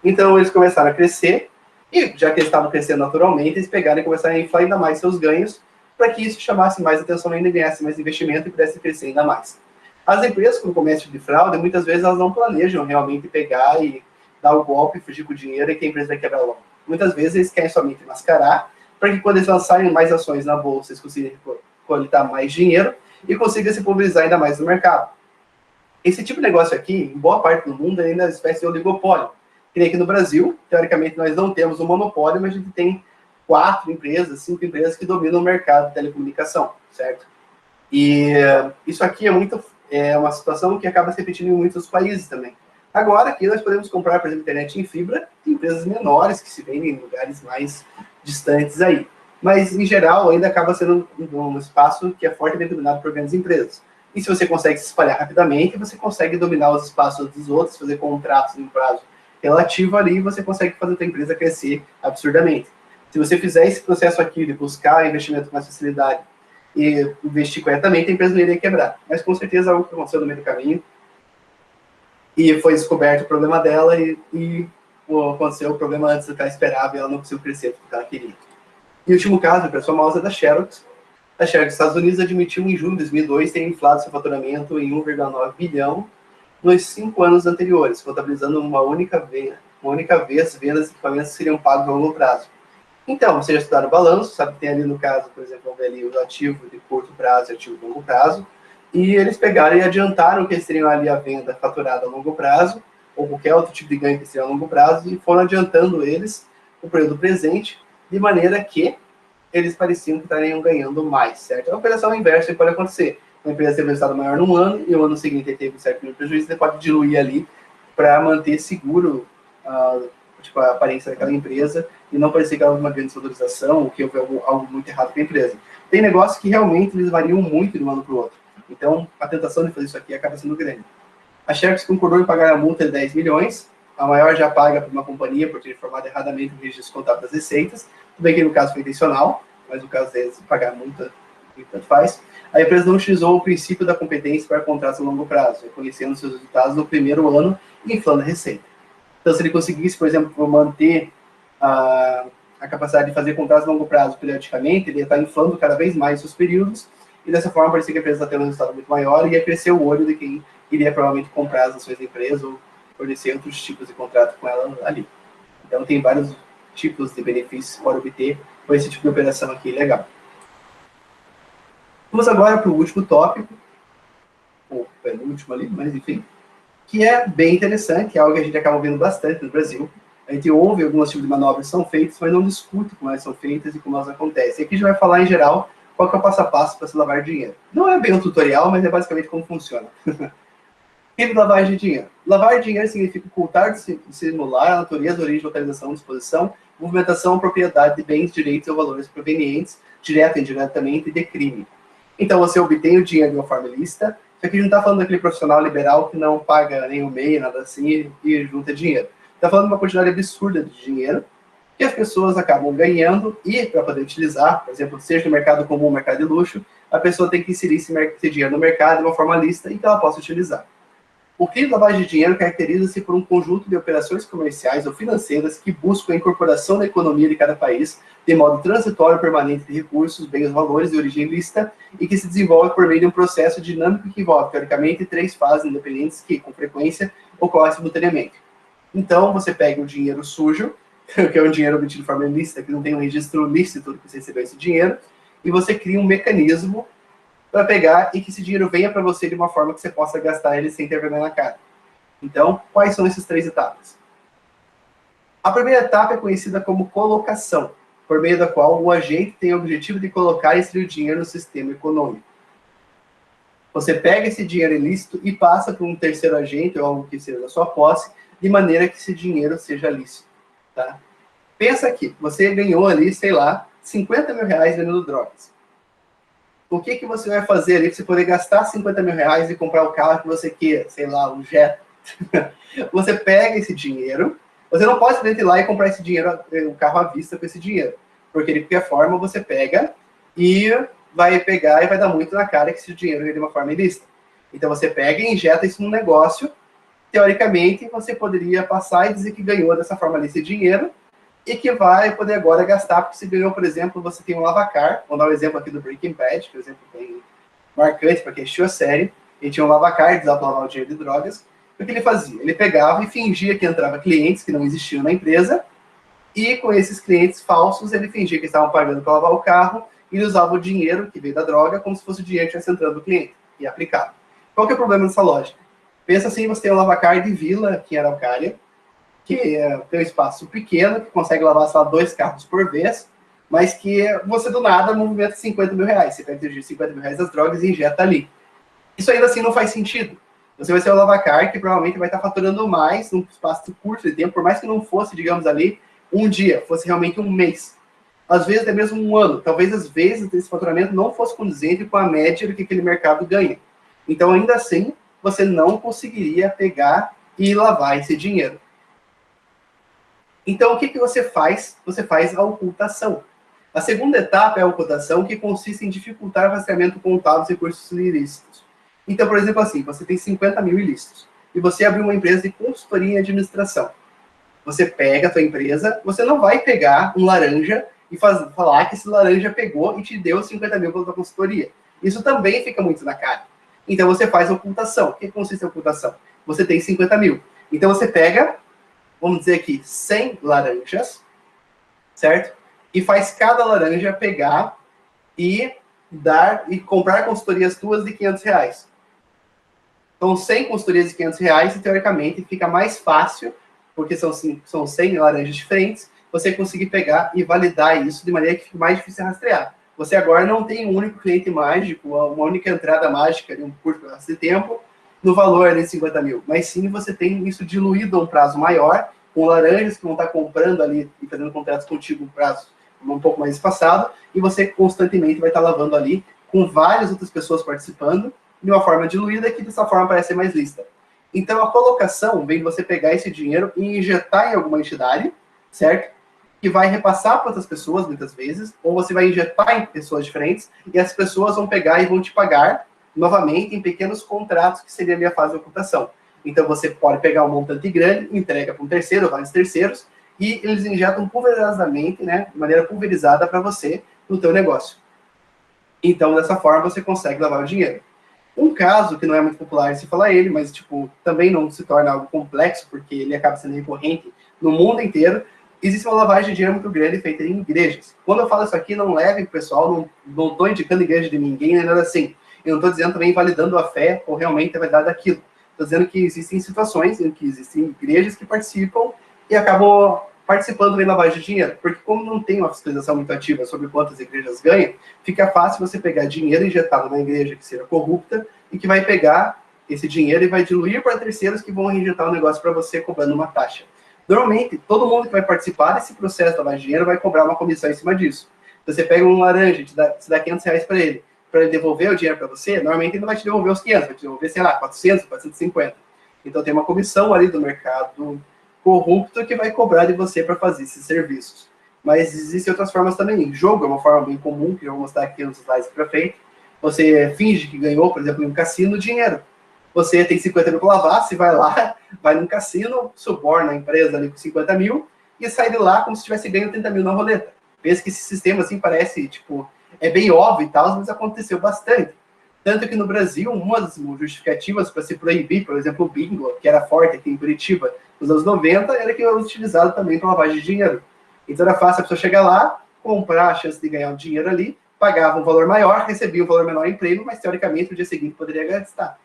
Então eles começaram a crescer, e já que eles estavam crescendo naturalmente, eles pegaram e começaram a inflar ainda mais seus ganhos, para que isso chamasse mais atenção ainda, ganhasse mais investimento e pudesse crescer ainda mais. As empresas, quando começam de fraude, muitas vezes elas não planejam realmente pegar e dar o golpe, fugir com o dinheiro e que a empresa vai quebrar logo. Muitas vezes eles querem somente mascarar, para que quando eles lançarem mais ações na bolsa, eles consigam coletar mais dinheiro e consigam se pulverizar ainda mais no mercado. Esse tipo de negócio aqui, em boa parte do mundo, ainda é uma espécie de oligopólio. Que nem aqui no Brasil, teoricamente nós não temos um monopólio, mas a gente tem 4 empresas, 5 empresas que dominam o mercado de telecomunicação, certo? E isso aqui é uma situação que acaba se repetindo em muitos países também. Agora, aqui nós podemos comprar, por exemplo, internet em fibra de empresas menores que se vendem em lugares mais distantes aí. Mas, em geral, ainda acaba sendo um espaço que é fortemente dominado por grandes empresas. E se você consegue se espalhar rapidamente, você consegue dominar os espaços dos outros, fazer contratos em um prazo relativo ali, e você consegue fazer a sua empresa crescer absurdamente. Se você fizer esse processo aqui de buscar investimento com mais facilidade e investir corretamente, a empresa não iria quebrar. Mas, com certeza, algo que aconteceu no meio do caminho e foi descoberto o problema dela e aconteceu o problema antes do que ela esperava e ela não conseguiu crescer do que ela queria. E o último caso, a pessoa famosa, é da Xerox. A Xerox dos Estados Unidos admitiu em junho de 2002 ter inflado seu faturamento em 1,9 bilhão nos 5 anos anteriores, contabilizando uma única vez vendas de equipamentos que seriam pagos a longo prazo. Então, você já estudaram o balanço, sabe que tem ali no caso, por exemplo, vamos ver ali o ativo de curto prazo e ativo de longo prazo, e eles pegaram e adiantaram que eles teriam ali a venda faturada a longo prazo, ou qualquer outro tipo de ganho que seria a longo prazo, e foram adiantando eles o período presente, de maneira que eles pareciam que estariam ganhando mais, certo? A operação inversa pode acontecer. A empresa teve um resultado maior num ano, e o ano seguinte teve um certo prejuízo, você pode diluir ali para manter seguro a aparência daquela empresa e não parecer que ela uma grande desvalorização ou que houve algo muito errado com a empresa. Tem negócios que realmente eles variam muito de um ano para o outro. Então, a tentação de fazer isso aqui acaba sendo grande. A Xerox concordou em pagar a multa de 10 milhões, a maior já paga para uma companhia por ter informado erradamente o registro contábil das receitas, tudo bem que no caso foi intencional, mas no caso deles, pagar a multa, tanto faz. A empresa não utilizou o princípio da competência para contratos a longo prazo, reconhecendo seus resultados no primeiro ano e inflando a receita. Então, se ele conseguisse, por exemplo, manter a capacidade de fazer contratos a longo prazo periodicamente, ele ia estar inflando cada vez mais seus períodos, e dessa forma parecia que a empresa está tendo um resultado muito maior e ia crescer o olho de quem iria provavelmente comprar as ações da empresa ou fornecer outros tipos de contrato com ela ali. Então, tem vários tipos de benefícios que pode obter com esse tipo de operação aqui legal. Vamos agora para o último tópico, ou penúltimo ali, mas enfim, que é bem interessante, é algo que a gente acaba vendo bastante no Brasil. A gente ouve alguns tipos de manobras que são feitas, mas não discute como elas são feitas e como elas acontecem. Aqui a gente vai falar, em geral, qual que é o passo a passo para se lavar dinheiro. Não é bem um tutorial, mas é basicamente como funciona. E lavagem de dinheiro. Lavar dinheiro significa ocultar, dissimular a natureza, origem, localização, disposição, movimentação, propriedade de bens, direitos ou valores provenientes, direta e indiretamente, de crime. Então, você obtém o dinheiro de uma forma ilícita, só que a gente não está falando daquele profissional liberal que não paga nem o MEI, nada assim, e junta dinheiro. Está falando de uma quantidade absurda de dinheiro, que as pessoas acabam ganhando e, para poder utilizar, por exemplo, seja no mercado comum, mercado de luxo, a pessoa tem que inserir esse dinheiro no mercado de uma forma lícita e que ela possa utilizar. O crime de lavagem de dinheiro caracteriza-se por um conjunto de operações comerciais ou financeiras que buscam a incorporação da economia de cada país de modo transitório permanente de recursos, bens, valores de origem lícita e que se desenvolve por meio de um processo dinâmico que envolve, teoricamente, 3 fases independentes que, com frequência, ocorrem simultaneamente. Então, você pega o dinheiro sujo, que é um dinheiro obtido de forma ilícita, que não tem um registro lícito do que você recebeu esse dinheiro, e você cria um mecanismo para pegar e que esse dinheiro venha para você de uma forma que você possa gastar ele sem ter vergonha na cara. Então, quais são essas 3 etapas? A primeira etapa é conhecida como colocação, por meio da qual o agente tem o objetivo de colocar esse dinheiro no sistema econômico. Você pega esse dinheiro ilícito e passa para um terceiro agente ou algo que seja da sua posse, de maneira que esse dinheiro seja lícito. Tá? Pensa aqui, você ganhou ali, sei lá, 50 mil reais vendendo drogas. O que você vai fazer ali para você poder gastar 50 mil reais e comprar o carro que você quer? Sei lá, um Jetta. Você pega esse dinheiro, você não pode ir lá e comprar esse dinheiro, o carro à vista com esse dinheiro. Porque de qualquer forma você pega e vai pegar e vai dar muito na cara que esse dinheiro é de uma forma ilícita. Então você pega e injeta isso num negócio. Teoricamente, você poderia passar e dizer que ganhou dessa forma ali esse dinheiro e que vai poder agora gastar, porque se ganhou, por exemplo, você tem um lavacar, vou dar um exemplo aqui do Breaking Bad, que é um exemplo bem marcante para quem assistiu a série, ele tinha um lavacar, precisava lavar o dinheiro de drogas, o que ele fazia? Ele pegava e fingia que entrava clientes que não existiam na empresa, e com esses clientes falsos, ele fingia que estavam pagando para lavar o carro, e ele usava o dinheiro que veio da droga como se fosse o dinheiro que estivesse entrando do cliente, e aplicava. Qual que é o problema dessa lógica? Pensa assim, você tem um lavacar de vila aqui em Araucária, que tem um espaço pequeno, que consegue lavar só 2 carros por vez, mas que você do nada movimenta 50 mil reais. Você pega os 50 mil reais das drogas e injeta ali. Isso ainda assim não faz sentido. Você vai ser um lavacar que provavelmente vai estar faturando mais num espaço curto de tempo, por mais que não fosse, digamos ali, um dia, fosse realmente um mês. Às vezes é mesmo um ano. Talvez às vezes esse faturamento não fosse condizente com a média do que aquele mercado ganha. Então ainda assim, você não conseguiria pegar e lavar esse dinheiro. Então, o que você faz? Você faz a ocultação. A segunda etapa é a ocultação, que consiste em dificultar o rastreamento contábil dos recursos ilícitos. Então, por exemplo, assim, você tem 50 mil ilícitos e você abriu uma empresa de consultoria e administração. Você pega a sua empresa, você não vai pegar um laranja e falar que esse laranja pegou e te deu 50 mil pela consultoria. Isso também fica muito na cara. Então, você faz a ocultação. O que consiste a ocultação? Você tem 50 mil. Então, você pega, vamos dizer aqui, 100 laranjas, certo? E faz cada laranja pegar e comprar consultorias tuas de 500 reais. Então, 100 consultorias de 500 reais, e teoricamente fica mais fácil, porque são 100 laranjas diferentes, você conseguir pegar e validar isso de maneira que fique mais difícil de rastrear. Você agora não tem um único cliente mágico, uma única entrada mágica de um curto pedaço de tempo, no valor de 50 mil, mas sim você tem isso diluído a um prazo maior, com laranjas que vão estar comprando ali e fazendo contratos contigo um prazo um pouco mais espaçado, e você constantemente vai estar lavando ali, com várias outras pessoas participando, de uma forma diluída, que dessa forma parece ser mais lista. Então a colocação vem de você pegar esse dinheiro e injetar em alguma entidade, certo? Que vai repassar para outras pessoas, muitas vezes, ou você vai injetar em pessoas diferentes, e as pessoas vão pegar e vão te pagar novamente em pequenos contratos, que seria ali a fase de ocultação. Então você pode pegar um montante grande, entrega para um terceiro, vários terceiros, e eles injetam pulverizadamente, né, de maneira pulverizada para você no teu negócio. Então, dessa forma, você consegue lavar o dinheiro. Um caso que não é muito popular se falar ele, mas tipo, também não se torna algo complexo, porque ele acaba sendo recorrente no mundo inteiro, existe uma lavagem de dinheiro muito grande feita em igrejas. Quando eu falo isso aqui, não leve, pessoal, não estou indicando igreja de ninguém, nem nada assim. Eu não estou dizendo também validando a fé ou realmente a verdade daquilo. Estou dizendo que existem situações em que existem igrejas que participam e acabam participando da lavagem de dinheiro. Porque como não tem uma fiscalização muito ativa sobre quantas igrejas ganham, fica fácil você pegar dinheiro e injetar numa igreja que seja corrupta e que vai pegar esse dinheiro e vai diluir para terceiros que vão reinjetar o negócio para você cobrando uma taxa. Normalmente, todo mundo que vai participar desse processo de lavagem de dinheiro vai cobrar uma comissão em cima disso. Você pega um laranja, você dá 500 reais para ele devolver o dinheiro para você, normalmente ele não vai te devolver os 500, vai te devolver, sei lá, 400, 450. Então tem uma comissão ali do mercado corrupto que vai cobrar de você para fazer esses serviços. mas existem outras formas também. Jogo é uma forma bem comum, que eu vou mostrar aqui nos slides para frente. Você finge que ganhou, por exemplo, em um cassino, dinheiro. Você tem 50 mil para lavar, você vai lá, vai num cassino, suborna a empresa ali com 50 mil e sai de lá como se tivesse ganho 30 mil na roleta. Pensa que esse sistema, assim, parece, tipo, é bem óbvio e tal, mas aconteceu bastante. Tanto que no Brasil, uma das justificativas para se proibir, por exemplo, o bingo, que era forte aqui em Curitiba nos anos 90, era que era utilizado também para lavagem de dinheiro. Então era fácil a pessoa chegar lá, comprar a chance de ganhar um dinheiro ali, pagava um valor maior, recebia um valor menor em prêmio, mas teoricamente no dia seguinte poderia gastar.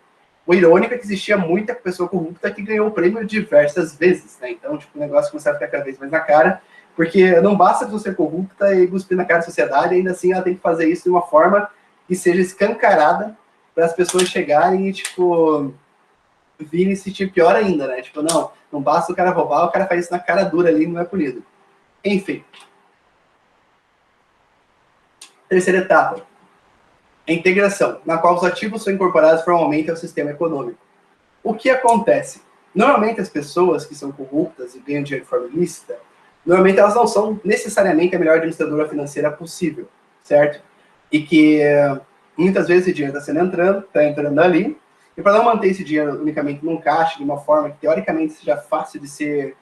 O irônico é que existia muita pessoa corrupta que ganhou o prêmio diversas vezes, né? Então, tipo, o negócio começava a ficar cada vez mais na cara, porque não basta você ser corrupta e cuspir na cara da sociedade, ainda assim ela tem que fazer isso de uma forma que seja escancarada para as pessoas chegarem e, tipo, virem se sentir pior ainda, né? Tipo, não basta o cara roubar, o cara faz isso na cara dura ali e não é punido. Enfim. Terceira etapa. A integração, na qual os ativos são incorporados formalmente ao sistema econômico. O que acontece? Normalmente as pessoas que são corruptas e ganham dinheiro de forma ilícita, normalmente elas não são necessariamente a melhor administradora financeira possível, certo? E que muitas vezes esse dinheiro está entrando ali, e para não manter esse dinheiro unicamente num caixa, de uma forma que teoricamente seja fácil de ser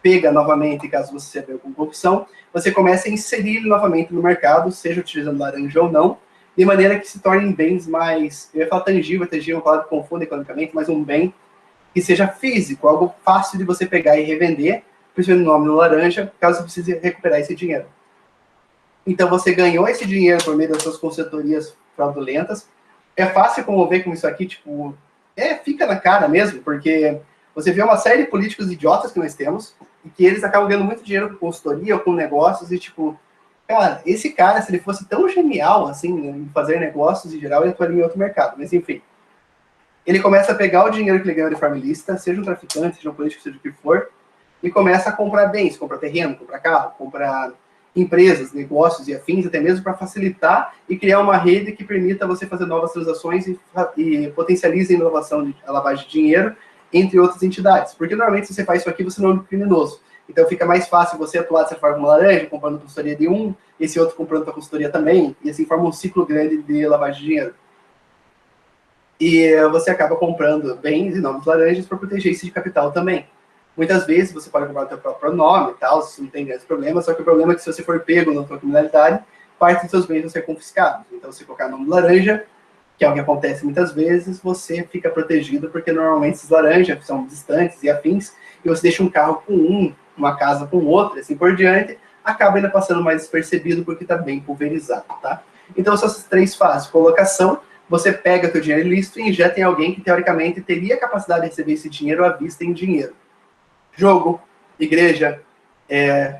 pega novamente, caso você seja pego com corrupção, você começa a inserir ele novamente no mercado, seja utilizando laranja ou não, de maneira que se tornem bens mais, eu ia falar tangível é uma palavra que confunde economicamente, mas um bem que seja físico, algo fácil de você pegar e revender, principalmente no nome no laranja, caso você precise recuperar esse dinheiro. Então você ganhou esse dinheiro por meio das suas consultorias fraudulentas. É fácil promover com isso aqui, tipo, fica na cara mesmo, porque você vê uma série de políticos idiotas que nós temos, e que eles acabam ganhando muito dinheiro com consultoria ou com negócios, e tipo, cara, esse cara, se ele fosse tão genial, assim, em fazer negócios em geral, ele atuaria em outro mercado, mas enfim. Ele começa a pegar o dinheiro que ele ganhou de forma ilícita, seja um traficante, seja um político, seja o que for, e começa a comprar bens, comprar terreno, comprar carro, comprar empresas, negócios e afins, até mesmo para facilitar e criar uma rede que permita você fazer novas transações e potencialize a inovação, a lavagem de dinheiro, entre outras entidades. Porque normalmente se você faz isso aqui, você não é um criminoso. Então fica mais fácil você atuar dessa forma como laranja, comprando a consultoria de um, esse outro comprando a consultoria também, e assim forma um ciclo grande de lavagem de dinheiro. E você acaba comprando bens e nomes laranjas para proteger esse de capital também. Muitas vezes você pode comprar o seu próprio nome e tal, isso não tem grandes problemas, só que o problema é que se você for pego na sua criminalidade, parte dos seus bens vão ser confiscados. Então, se colocar nome laranja, que é o que acontece muitas vezes, você fica protegido, porque normalmente esses laranjas são distantes e afins, e você deixa um carro com um, uma casa com outro, assim por diante, acaba ainda passando mais despercebido, porque está bem pulverizado, tá? Então, são essas três fases. Colocação, você pega teu dinheiro ilícito e injeta em alguém que, teoricamente, teria a capacidade de receber esse dinheiro à vista em dinheiro. Jogo, igreja,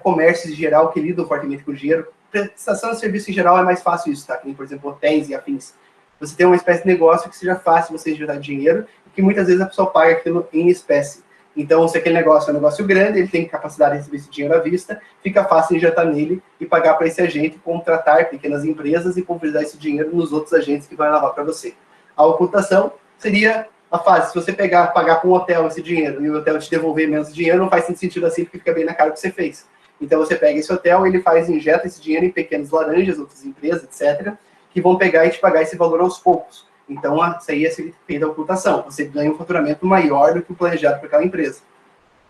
comércio em geral que lidam fortemente com dinheiro. Prestação de serviço em geral é mais fácil isso, tá? Como, por exemplo, hotéis e afins. Você tem uma espécie de negócio que seja fácil você injetar dinheiro, e que muitas vezes a pessoa paga aquilo em espécie. Então, se aquele negócio é um negócio grande, ele tem capacidade de receber esse dinheiro à vista, fica fácil injetar nele e pagar para esse agente, contratar pequenas empresas e pulverizar esse dinheiro nos outros agentes que vão lavar para você. A ocultação seria a fase, se você pagar para um hotel esse dinheiro e o hotel te devolver menos dinheiro, não faz sentido assim, porque fica bem na cara o que você fez. Então você pega esse hotel, ele injeta esse dinheiro em pequenos laranjas, outras empresas, etc., que vão pegar e te pagar esse valor aos poucos. Então, isso aí é a feita da ocultação. Você ganha um faturamento maior do que o planejado para aquela empresa.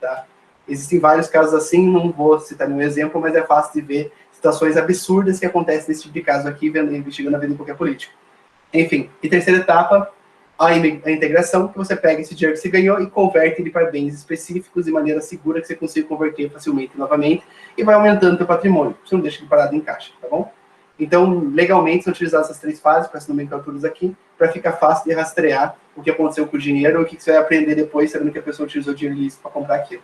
Tá? Existem vários casos assim, não vou citar nenhum exemplo, mas é fácil de ver situações absurdas que acontecem nesse tipo de caso aqui, investigando a vida de qualquer político. Enfim, e terceira etapa, a integração, que você pega esse dinheiro que você ganhou e converte ele para bens específicos de maneira segura, que você consiga converter facilmente novamente, e vai aumentando o seu patrimônio. Você não deixa ele parado em caixa, tá bom? Então, legalmente, são utilizadas essas três fases, com essas nomenclaturas aqui, para ficar fácil de rastrear o que aconteceu com o dinheiro, ou o que você vai aprender depois, sabendo que a pessoa utilizou o dinheiro ilícito para comprar aquilo.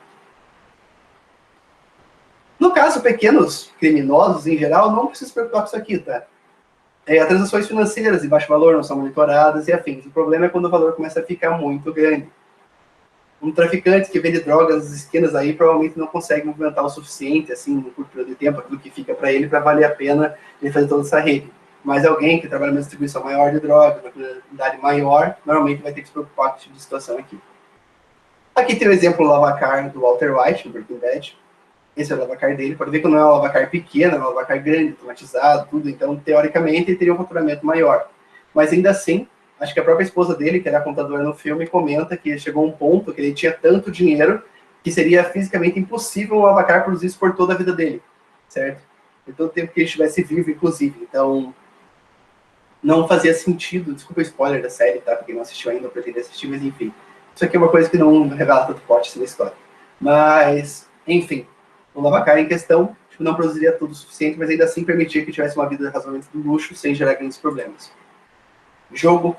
No caso, pequenos criminosos, em geral, não precisa se preocupar com isso aqui, tá? As transações financeiras de baixo valor não são monitoradas e afins. O problema é quando o valor começa a ficar muito grande. Um traficante que vende drogas nas esquinas aí provavelmente não consegue movimentar o suficiente, assim, no curto período de tempo, aquilo que fica para ele, para valer a pena ele fazer toda essa rede. Mas alguém que trabalha numa distribuição maior de drogas, uma quantidade maior, normalmente vai ter que se preocupar com esse tipo de situação aqui. Aqui tem o exemplo lavacar do Walter White, no Breaking Bad. Esse é o Lavacar dele. Pode ver que não é um Lavacar pequeno, é um Lavacar grande, automatizado, tudo. Então, teoricamente, ele teria um faturamento maior. Mas ainda assim, acho que a própria esposa dele, que era contadora no filme, comenta que chegou a um ponto que ele tinha tanto dinheiro que seria fisicamente impossível o Lavacar produzir isso por toda a vida dele, certo? Por todo o tempo que ele estivesse vivo, inclusive. Então, não fazia sentido. Desculpa o spoiler da série, tá? Porque não assistiu ainda, eu pretendo assistir, mas enfim. Isso aqui é uma coisa que não revela tanto plot assim, na história. Mas, enfim, o Lavacar em questão tipo, não produziria tudo o suficiente, mas ainda assim permitia que tivesse uma vida razoavelmente de luxo, sem gerar grandes problemas. Jogo,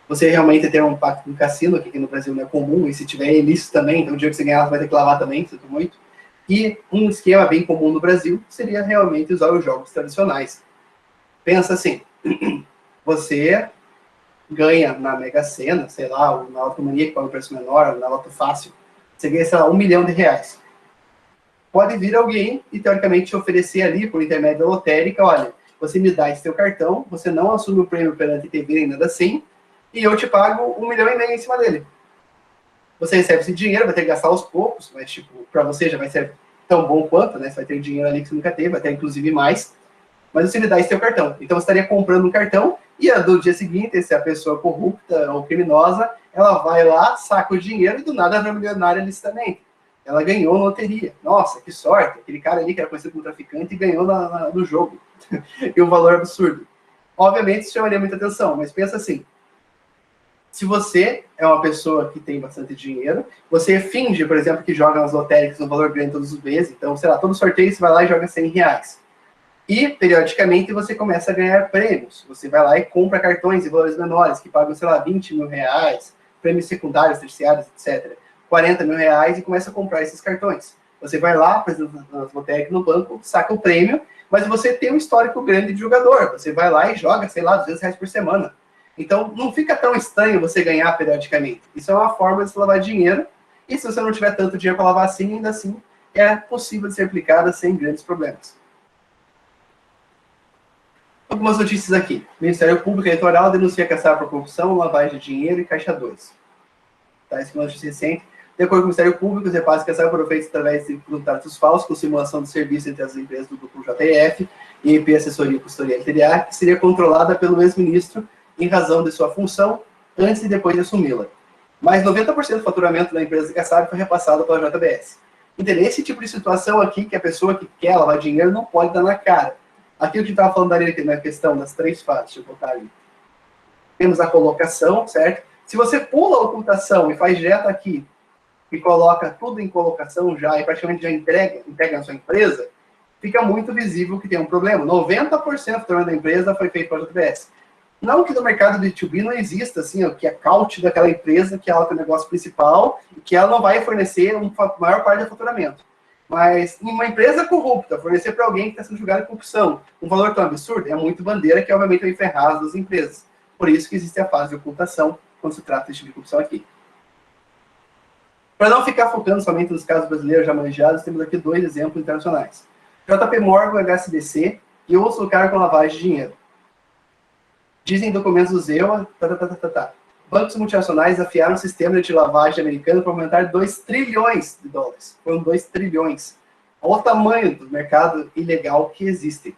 você realmente ter um pacto no cassino, que aqui no Brasil não é comum, e se tiver início também, então o dia que você ganhar, você vai ter que lavar também, sinto muito. E um esquema bem comum no Brasil seria realmente usar os jogos tradicionais. Pensa assim, você ganha na Mega Sena, sei lá, ou na Lotomania, que paga um preço menor, ou na Loto Fácil, você ganha, sei lá, R$1 milhão. Pode vir alguém e, teoricamente, te oferecer ali, por intermédio da lotérica, olha, você me dá esse seu cartão, você não assume o prêmio perante TV nem nada assim, e eu te pago R$1,5 milhão em cima dele. Você recebe esse dinheiro, vai ter que gastar aos poucos, mas, tipo, para você já vai ser tão bom quanto, né? Você vai ter dinheiro ali que você nunca teve, vai ter, inclusive, mais, mas você me dá esse seu cartão. Então, você estaria comprando um cartão, e do dia seguinte, se a pessoa corrupta ou criminosa, ela vai lá, saca o dinheiro, e do nada ela é milionária licitamente. Ela ganhou na loteria. Nossa, que sorte. Aquele cara ali que era conhecido como traficante ganhou no jogo. E um valor absurdo. Obviamente, isso chamaria muita atenção, mas pensa assim. Se você é uma pessoa que tem bastante dinheiro, você finge, por exemplo, que joga nas lotéricas um valor grande todos os meses. Então, sei lá, todo sorteio você vai lá e joga R$100. E, periodicamente, você começa a ganhar prêmios. Você vai lá e compra cartões de valores menores, que pagam, sei lá, R$20 mil, prêmios secundários, terciários, etc. R$40 mil e começa a comprar esses cartões. Você vai lá, apresenta nas lotéricas no banco, saca o prêmio, mas você tem um histórico grande de jogador. Você vai lá e joga, sei lá, R$200 por semana. Então, não fica tão estranho você ganhar periodicamente. Isso é uma forma de se lavar dinheiro, e se você não tiver tanto dinheiro para lavar assim, ainda assim, é possível de ser aplicada sem grandes problemas. Algumas notícias aqui. O Ministério Público Eleitoral denuncia caçar por corrupção, lavagem de dinheiro e caixa 2. Tá, isso é uma notícia recente. De acordo com o Ministério Público, os repasses caçados foram feitos através de contratos falsos com simulação de serviço entre as empresas do grupo JF e IP Assessoria e Consultoria LTDA, que seria controlada pelo ex-ministro em razão de sua função antes e depois de assumi-la. Mais 90% do faturamento da empresa de Kassab foi repassado pela JBS. Entendeu? Esse tipo de situação aqui, que a pessoa que quer lavar dinheiro não pode dar na cara. Aqui o que estava falando ali na questão das 3 fases, deixa eu botar ali. Temos a colocação, certo? Se você pula a ocultação e faz direto aqui, e coloca tudo em colocação já, e praticamente já entrega na sua empresa, fica muito visível que tem um problema. 90% do da empresa foi feito pela JBS. Não que no mercado de B2B não exista, assim, ó, que é caute daquela empresa, que ela tem o negócio principal, e que ela não vai fornecer maior parte do faturamento. Mas em uma empresa corrupta, fornecer para alguém que está sendo julgado de corrupção um valor tão absurdo, é muito bandeira que, obviamente, vai ferrar as duas empresas. Por isso que existe a fase de ocultação, quando se trata desse tipo de corrupção aqui. Para não ficar focando somente nos casos brasileiros já manjados, temos aqui 2 exemplos internacionais. JP Morgan, HSBC e outros lucraram com lavagem de dinheiro. Dizem documentos do ZEUA, bancos multinacionais afiaram o sistema de lavagem americano para aumentar 2 trilhões de dólares. Foram 2 trilhões. Olha o tamanho do mercado ilegal que existe.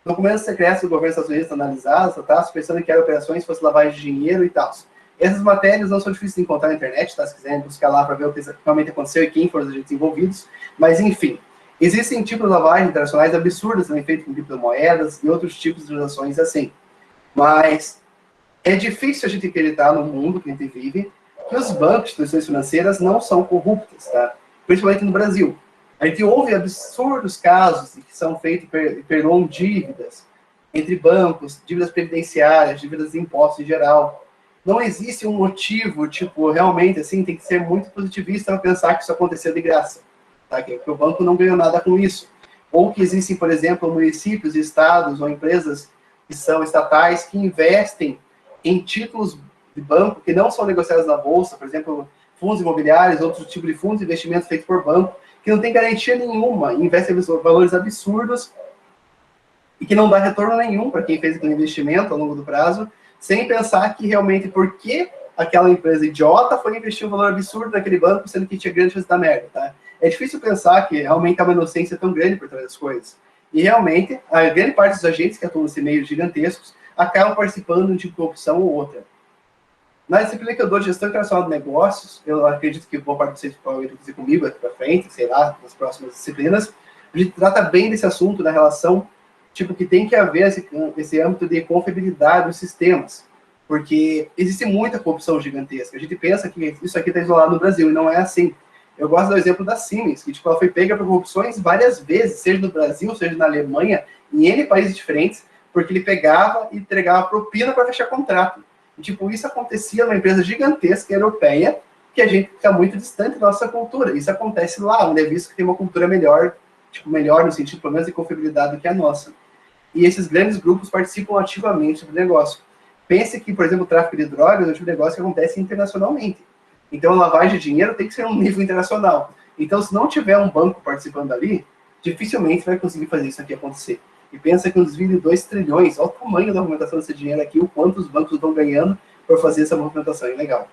Documentos secretos do governo dos Estados Unidos analisados, pensando que eram operações fosse lavagem de dinheiro e tal. Essas matérias não são difíceis de encontrar na internet, tá? Se quiserem buscar lá para ver o que realmente aconteceu e quem foram os agentes envolvidos. Mas, enfim, existem tipos de lavagem internacionais absurdas também feitas com criptomoedas e outros tipos de transações assim. Mas é difícil a gente acreditar no mundo que a gente vive que os bancos, instituições financeiras, não são corruptas, tá? Principalmente no Brasil. A gente ouve absurdos casos que são feitos perdoam dívidas entre bancos, dívidas previdenciárias, dívidas de impostos em geral. Não existe um motivo, tipo, realmente, assim, tem que ser muito positivista para pensar que isso aconteceu de graça, tá? Que o banco não ganhou nada com isso. Ou que existem, por exemplo, municípios, estados ou empresas que são estatais que investem em títulos de banco que não são negociados na bolsa, por exemplo, fundos imobiliários, outros tipos de fundos de investimento feitos por banco, que não tem garantia nenhuma, investem valores absurdos e que não dá retorno nenhum para quem fez aquele investimento ao longo do prazo, sem pensar que realmente por que aquela empresa idiota foi investir um valor absurdo naquele banco, sendo que tinha grande chance de dar merda, tá? é difícil pensar que realmente há uma inocência tão grande por trás das coisas. E realmente, a grande parte dos agentes que atuam nesse meio gigantescos acabam participando de um tipo de corrupção ou outra. Na disciplina que eu dou de gestão internacional de negócios, eu acredito que vou participar provavelmente fazer comigo aqui para frente, sei lá, nas próximas disciplinas, a gente trata bem desse assunto da relação, tipo, que tem que haver esse âmbito de confiabilidade dos sistemas, porque existe muita corrupção gigantesca. A gente pensa que isso aqui está isolado no Brasil, e não é assim. Eu gosto do exemplo da Siemens, que tipo, ela foi pega por corrupções várias vezes, seja no Brasil, seja na Alemanha, em N países diferentes, porque ele pegava e entregava propina para fechar contrato. E, tipo, isso acontecia numa empresa gigantesca europeia, que a gente fica muito distante da nossa cultura. Isso acontece lá, onde é visto que tem uma cultura melhor, tipo, melhor no sentido, pelo menos, de confiabilidade do que a nossa. E esses grandes grupos participam ativamente do negócio. Pense que, por exemplo, o tráfico de drogas é um tipo de negócio que acontece internacionalmente. Então, a lavagem de dinheiro tem que ser um nível internacional. Então, se não tiver um banco participando ali, dificilmente vai conseguir fazer isso aqui acontecer. E pensa que um desvio de 2 trilhões, olha o tamanho da movimentação desse dinheiro aqui, o quanto os bancos estão ganhando por fazer essa movimentação ilegal.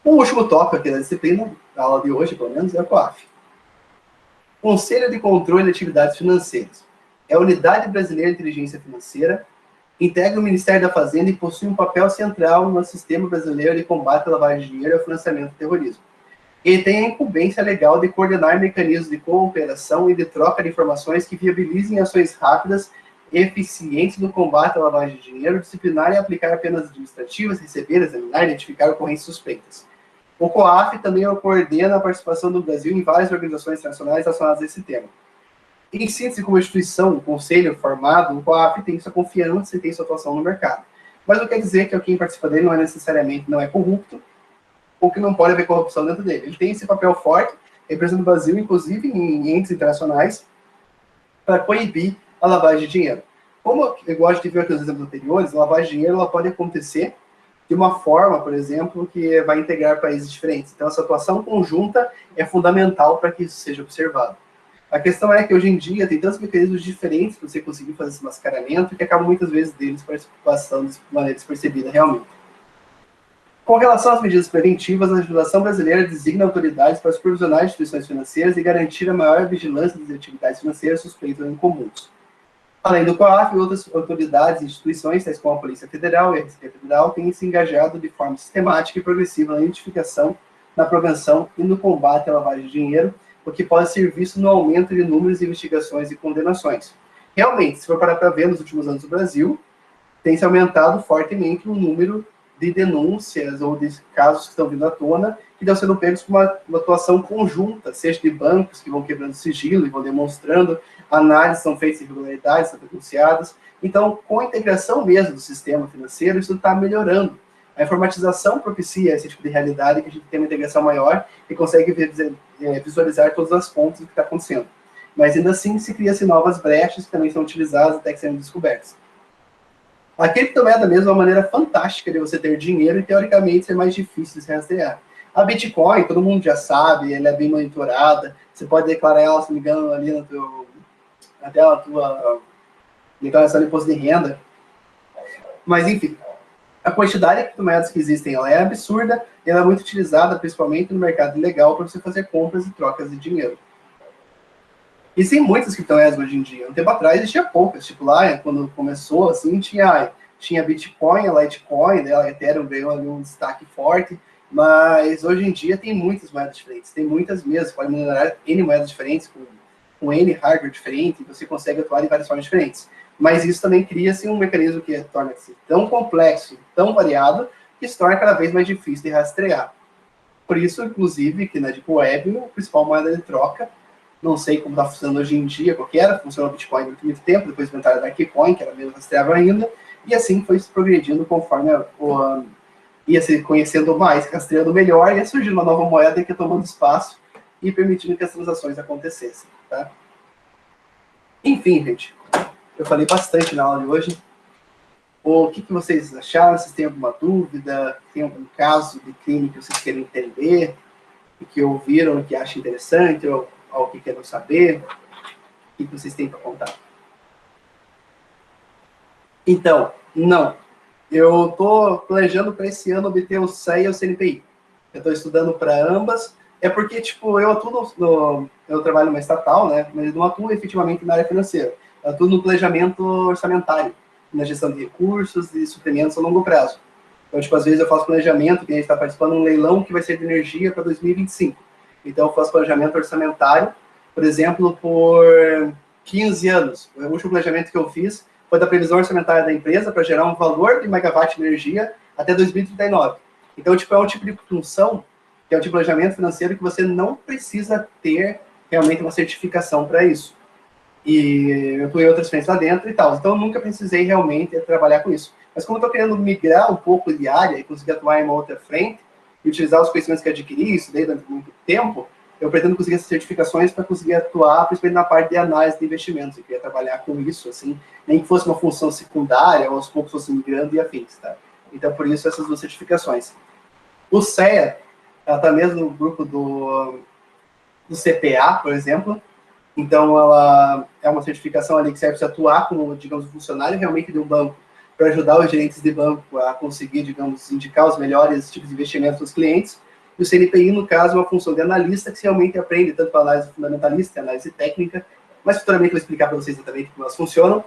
O último tópico aqui da disciplina, da aula de hoje, pelo menos, é o COAF. Conselho de Controle de Atividades Financeiras. É a Unidade Brasileira de Inteligência Financeira, integra o Ministério da Fazenda e possui um papel central no sistema brasileiro de combate à lavagem de dinheiro e ao financiamento do terrorismo. Ele tem a incumbência legal de coordenar mecanismos de cooperação e de troca de informações que viabilizem ações rápidas e eficientes no combate à lavagem de dinheiro, disciplinar e aplicar penas administrativas, receber, examinar e identificar ocorrências suspeitas. O COAF também coordena a participação do Brasil em várias organizações internacionais relacionadas a esse tema. Em síntese, como instituição, um conselho formado, o COAF tem sua confiança e tem sua atuação no mercado. Mas não quer dizer que quem participa dele não é necessariamente não é corrupto, ou que não pode haver corrupção dentro dele. Ele tem esse papel forte, representando o Brasil, inclusive em entes internacionais, para coibir a lavagem de dinheiro. Como eu gosto de ver aqui os exemplos anteriores, a lavagem de dinheiro ela pode acontecer de uma forma, por exemplo, que vai integrar países diferentes. Então, essa atuação conjunta é fundamental para que isso seja observado. A questão é que, hoje em dia, tem tantos mecanismos diferentes para você conseguir fazer esse mascaramento que acabam, muitas vezes, deles passando de maneira despercebida, realmente. Com relação às medidas preventivas, a legislação brasileira designa autoridades para supervisionar instituições financeiras e garantir a maior vigilância das atividades financeiras suspeitas ou incomuns. Além do COAF, outras autoridades e instituições, tais como a Polícia Federal e a Receita Federal, têm se engajado de forma sistemática e progressiva na identificação, na prevenção e no combate à lavagem de dinheiro, o que pode ser visto no aumento de números de investigações e condenações. Realmente, se for parar para ver, nos últimos anos no Brasil, tem se aumentado fortemente o número de denúncias ou de casos que estão vindo à tona, que estão sendo pegos com uma atuação conjunta, seja de bancos que vão quebrando sigilo e vão demonstrando, análises são feitas de irregularidades, são denunciadas. Então, com a integração mesmo do sistema financeiro, isso está melhorando. A informatização propicia esse tipo de realidade, que a gente tem uma integração maior e consegue visualizar todas as pontas do que está acontecendo. Mas ainda assim, se cria-se novas brechas que também são utilizadas até que sejam descobertas. A criptomoeda mesmo é uma maneira fantástica de você ter dinheiro e, teoricamente, ser mais difícil de se rastrear. A Bitcoin, todo mundo já sabe, ela é bem monitorada, você pode declarar ela, se não me engano, ali no teu, até a tua declaração de imposto de renda. Mas, enfim, a quantidade de criptomoedas que existem ela é absurda e ela é muito utilizada, principalmente no mercado ilegal, para você fazer compras e trocas de dinheiro. E tem muitas criptomoedas hoje em dia. Um tempo atrás existia poucas. Tipo, lá, quando começou, assim, tinha Bitcoin, a Litecoin, né, a Ethereum ganhou ali um destaque forte, mas hoje em dia tem muitas moedas diferentes. Tem muitas mesmo. Você pode minerar N moedas diferentes, com N hardware diferente, e você consegue atuar em várias formas diferentes. Mas isso também cria-se um mecanismo que torna-se tão complexo, tão variado, que se torna cada vez mais difícil de rastrear. Por isso, inclusive, que na Deep Web, a principal moeda de troca, não sei como está funcionando hoje em dia, qual que era, funcionou o Bitcoin durante muito tempo, depois inventaram a Darkcoin, que era menos rastreável ainda, e assim foi se progredindo conforme ia se conhecendo mais, rastreando melhor, e ia surgindo uma nova moeda que ia tomando espaço e permitindo que as transações acontecessem. Tá? Enfim, gente, eu falei bastante na aula de hoje. O que vocês acharam? Vocês têm alguma dúvida? Tem algum caso de crime que vocês querem entender? E que ouviram, que acham interessante, ou algo que querem saber? O que vocês têm para contar? Então, não. Eu estou planejando para esse ano obter o CEA e o CNPI. eu estou estudando para ambas, é porque, tipo, eu atuo eu trabalho numa estatal, né, mas não atuo efetivamente na área financeira, eu atuo no planejamento orçamentário, na gestão de recursos e suprimentos a longo prazo. Então, tipo, às vezes eu faço planejamento, que a gente está participando de um leilão que vai ser de energia para 2025. Então, eu faço planejamento orçamentário, por exemplo, por 15 anos. O último planejamento que eu fiz foi da previsão orçamentária da empresa para gerar um valor de megawatt de energia até 2039. Então, tipo, é um tipo de função, que é um tipo de planejamento financeiro que você não precisa ter realmente uma certificação para isso. E eu atuei outras frentes lá dentro e tal. Então, eu nunca precisei realmente trabalhar com isso. Mas como eu estou querendo migrar um pouco de área e conseguir atuar em uma outra frente, e utilizar os conhecimentos que adquiri, isso durante muito tempo, eu pretendo conseguir essas certificações para conseguir atuar, principalmente na parte de análise de investimentos. Eu queria trabalhar com isso, assim, nem que fosse uma função secundária, ou aos poucos fosse migrando e afins, tá? Então, por isso, essas duas certificações. O CEA, ela está mesmo no grupo do CPA, por exemplo. Então, ela é uma certificação ali que serve para atuar como, digamos, funcionário realmente de um banco, para ajudar os gerentes de banco a conseguir, digamos, indicar os melhores tipos de investimentos dos clientes. E o CNPI, no caso, é uma função de analista que realmente aprende tanto para análise fundamentalista e análise técnica, mas futuramente eu vou explicar para vocês exatamente como elas funcionam.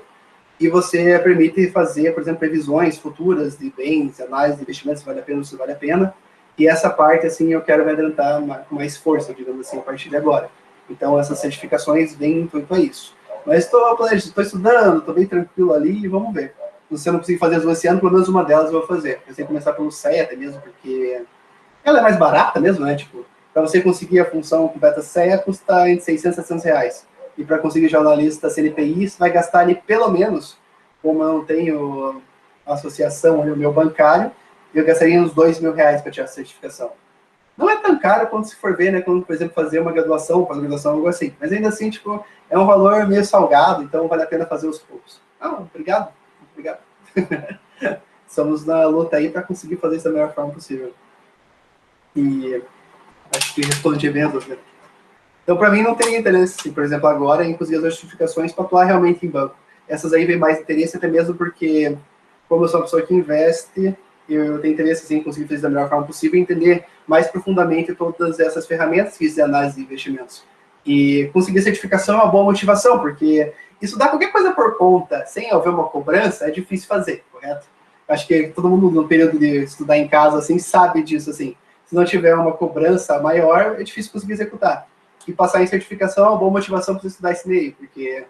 E você permite fazer, por exemplo, previsões futuras de bens, análise de investimentos, se vale a pena ou se vale a pena. E essa parte, assim, eu quero me adiantar com mais força, digamos assim, a partir de agora. Então, essas certificações vêm muito a isso. Mas estou estudando, estou bem tranquilo ali e vamos ver. Se eu não conseguir fazer as duas esse ano, pelo menos uma delas eu vou fazer. Eu sei começar pelo CEA até mesmo, porque ela é mais barata mesmo, né? Tipo, para você conseguir a função completa CEA, custa entre 600 e 700 reais. E para conseguir jornalista CNPI, você vai gastar ali pelo menos, como eu não tenho a associação ali, o meu bancário, eu gastaria uns 2.000 reais para tirar a certificação. Não é tão caro quando se for ver, né? Quando, por exemplo, fazer uma graduação, pós-graduação, algo assim. Mas ainda assim, tipo, é um valor meio salgado, então vale a pena fazer os poucos. Ah, obrigado. Obrigado. Estamos na luta aí para conseguir fazer isso da melhor forma possível. E acho que responde eventos, né? Então, para mim, não teria interesse, por exemplo, agora, em conseguir as justificações para atuar realmente em banco. Essas aí vem mais interesse, até mesmo porque, como eu sou uma pessoa que investe, eu tenho interesse assim, em conseguir fazer da melhor forma possível e entender mais profundamente todas essas ferramentas que de análise de investimentos. E conseguir certificação é uma boa motivação, porque estudar qualquer coisa por conta, sem haver uma cobrança, é difícil fazer, correto? Acho que todo mundo no período de estudar em casa, assim, sabe disso, assim. Se não tiver uma cobrança maior, é difícil conseguir executar. E passar em certificação é uma boa motivação para você estudar esse meio, porque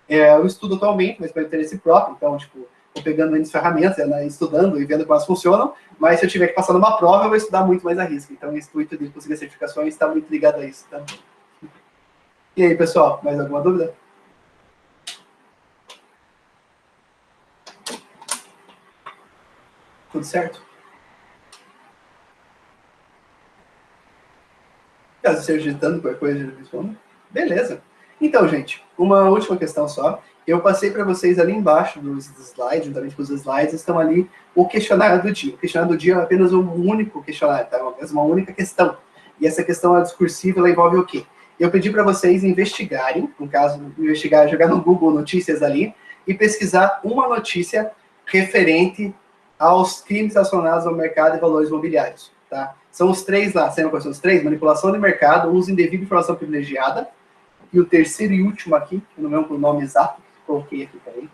eu estudo atualmente, mas para interesse próprio, então, tipo, estou pegando as ferramentas, né, estudando e vendo como elas funcionam, mas se eu tiver que passar numa prova, eu vou estudar muito mais a risco. Então, o intuito de conseguir certificações está muito ligado a isso, tá? E aí, pessoal, mais alguma dúvida? Tudo certo? Caso esteja digitando qualquer coisa, eu respondo. Beleza. Então, gente, uma última questão só. Eu passei para vocês ali embaixo dos slides, juntamente com os slides, estão ali o questionário do dia. O questionário do dia é apenas um único questionário, tá? Uma única questão. E essa questão é discursiva, ela envolve o quê? Eu pedi para vocês investigarem, no caso, investigar, jogar no Google Notícias ali, e pesquisar uma notícia referente aos crimes relacionados ao mercado e valores imobiliários, tá? São os três lá, são os três: manipulação de mercado, uso indevido de informação privilegiada, e o terceiro e último aqui, eu não lembro o nome exato, coloquei aqui, peraí.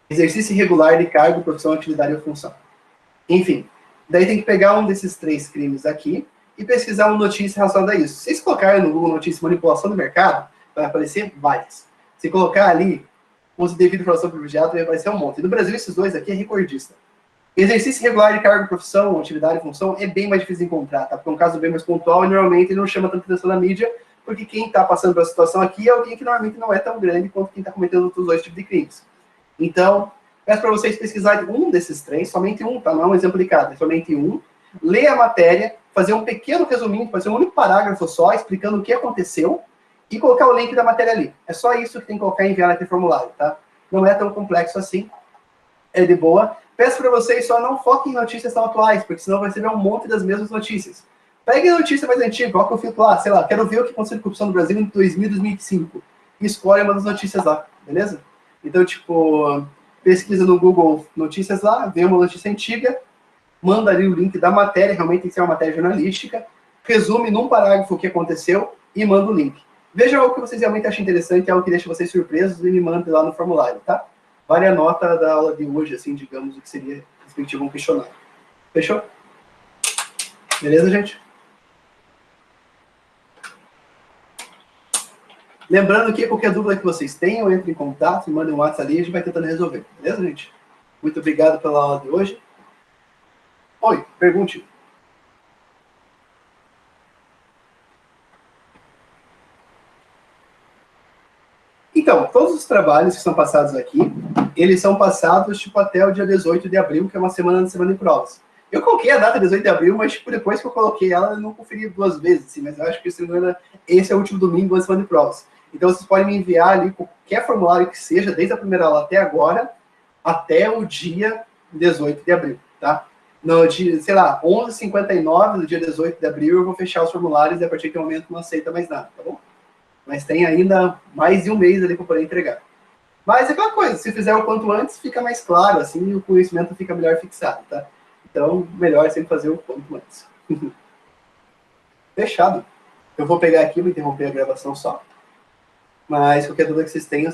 Exercício irregular de cargo, profissão, atividade ou função. Enfim, daí tem que pegar um desses três crimes aqui e pesquisar uma notícia relacionada a isso. Se vocês colocarem no Google Notícias manipulação do mercado, vai aparecer várias. Se colocar ali uso indevido de informação privilegiada, vai aparecer um monte. E no Brasil, esses dois aqui é recordista. Exercício irregular de cargo, profissão, atividade e função é bem mais difícil de encontrar, tá? Porque é um caso bem mais pontual e normalmente ele não chama tanta atenção na mídia, porque quem está passando pela situação aqui é alguém que normalmente não é tão grande quanto quem está cometendo outros dois tipos de crimes. Então, peço para vocês pesquisarem um desses três, somente um, tá? Não é um exemplo de cada, é somente um. Ler a matéria, fazer um pequeno resuminho, fazer um único parágrafo só, explicando o que aconteceu, e colocar o link da matéria ali. É só isso que tem que colocar e enviar naquele formulário, tá? Não é tão complexo assim, é de boa. Peço para vocês só não foquem em notícias tão atuais, porque senão vai receber um monte das mesmas notícias. Pegue a notícia mais antiga, coloca o filtro lá, sei lá, quero ver o que aconteceu com a corrupção no Brasil em 2000, 2005. E escolhe uma das notícias lá, beleza? Então, tipo, pesquisa no Google notícias lá, vê uma notícia antiga, manda ali o link da matéria, realmente tem que ser uma matéria jornalística, resume num parágrafo o que aconteceu e manda o link. Veja algo que vocês realmente acham interessante, algo que deixa vocês surpresos e me mande lá no formulário, tá? Vale a nota da aula de hoje, assim, digamos, o que seria respectivo um questionário. Fechou? Beleza, gente? Lembrando que qualquer dúvida que vocês tenham, entre em contato, mandem um WhatsApp ali e a gente vai tentando resolver. Beleza, gente? Muito obrigado pela aula de hoje. Oi, pergunte. Então, todos os trabalhos que são passados aqui, eles são passados tipo, até o dia 18 de abril, que é uma semana de provas. Eu coloquei a data 18 de abril, mas tipo, depois que eu coloquei ela, eu não conferi duas vezes, assim, mas eu acho que esse é o último domingo da semana de provas. Então, vocês podem me enviar ali qualquer formulário que seja, desde a primeira aula até agora, até o dia 18 de abril, tá? No dia, sei lá, 11h59 do dia 18 de abril, eu vou fechar os formulários e a partir daquele momento não aceita mais nada, tá bom? Mas tem ainda mais de um mês ali para poder entregar. Mas é aquela coisa, se fizer o quanto antes, fica mais claro, assim, o conhecimento fica melhor fixado, tá? Então, melhor é sempre fazer o quanto antes. Fechado. Eu vou pegar aqui, vou interromper a gravação só. Mas qualquer dúvida que vocês tenham,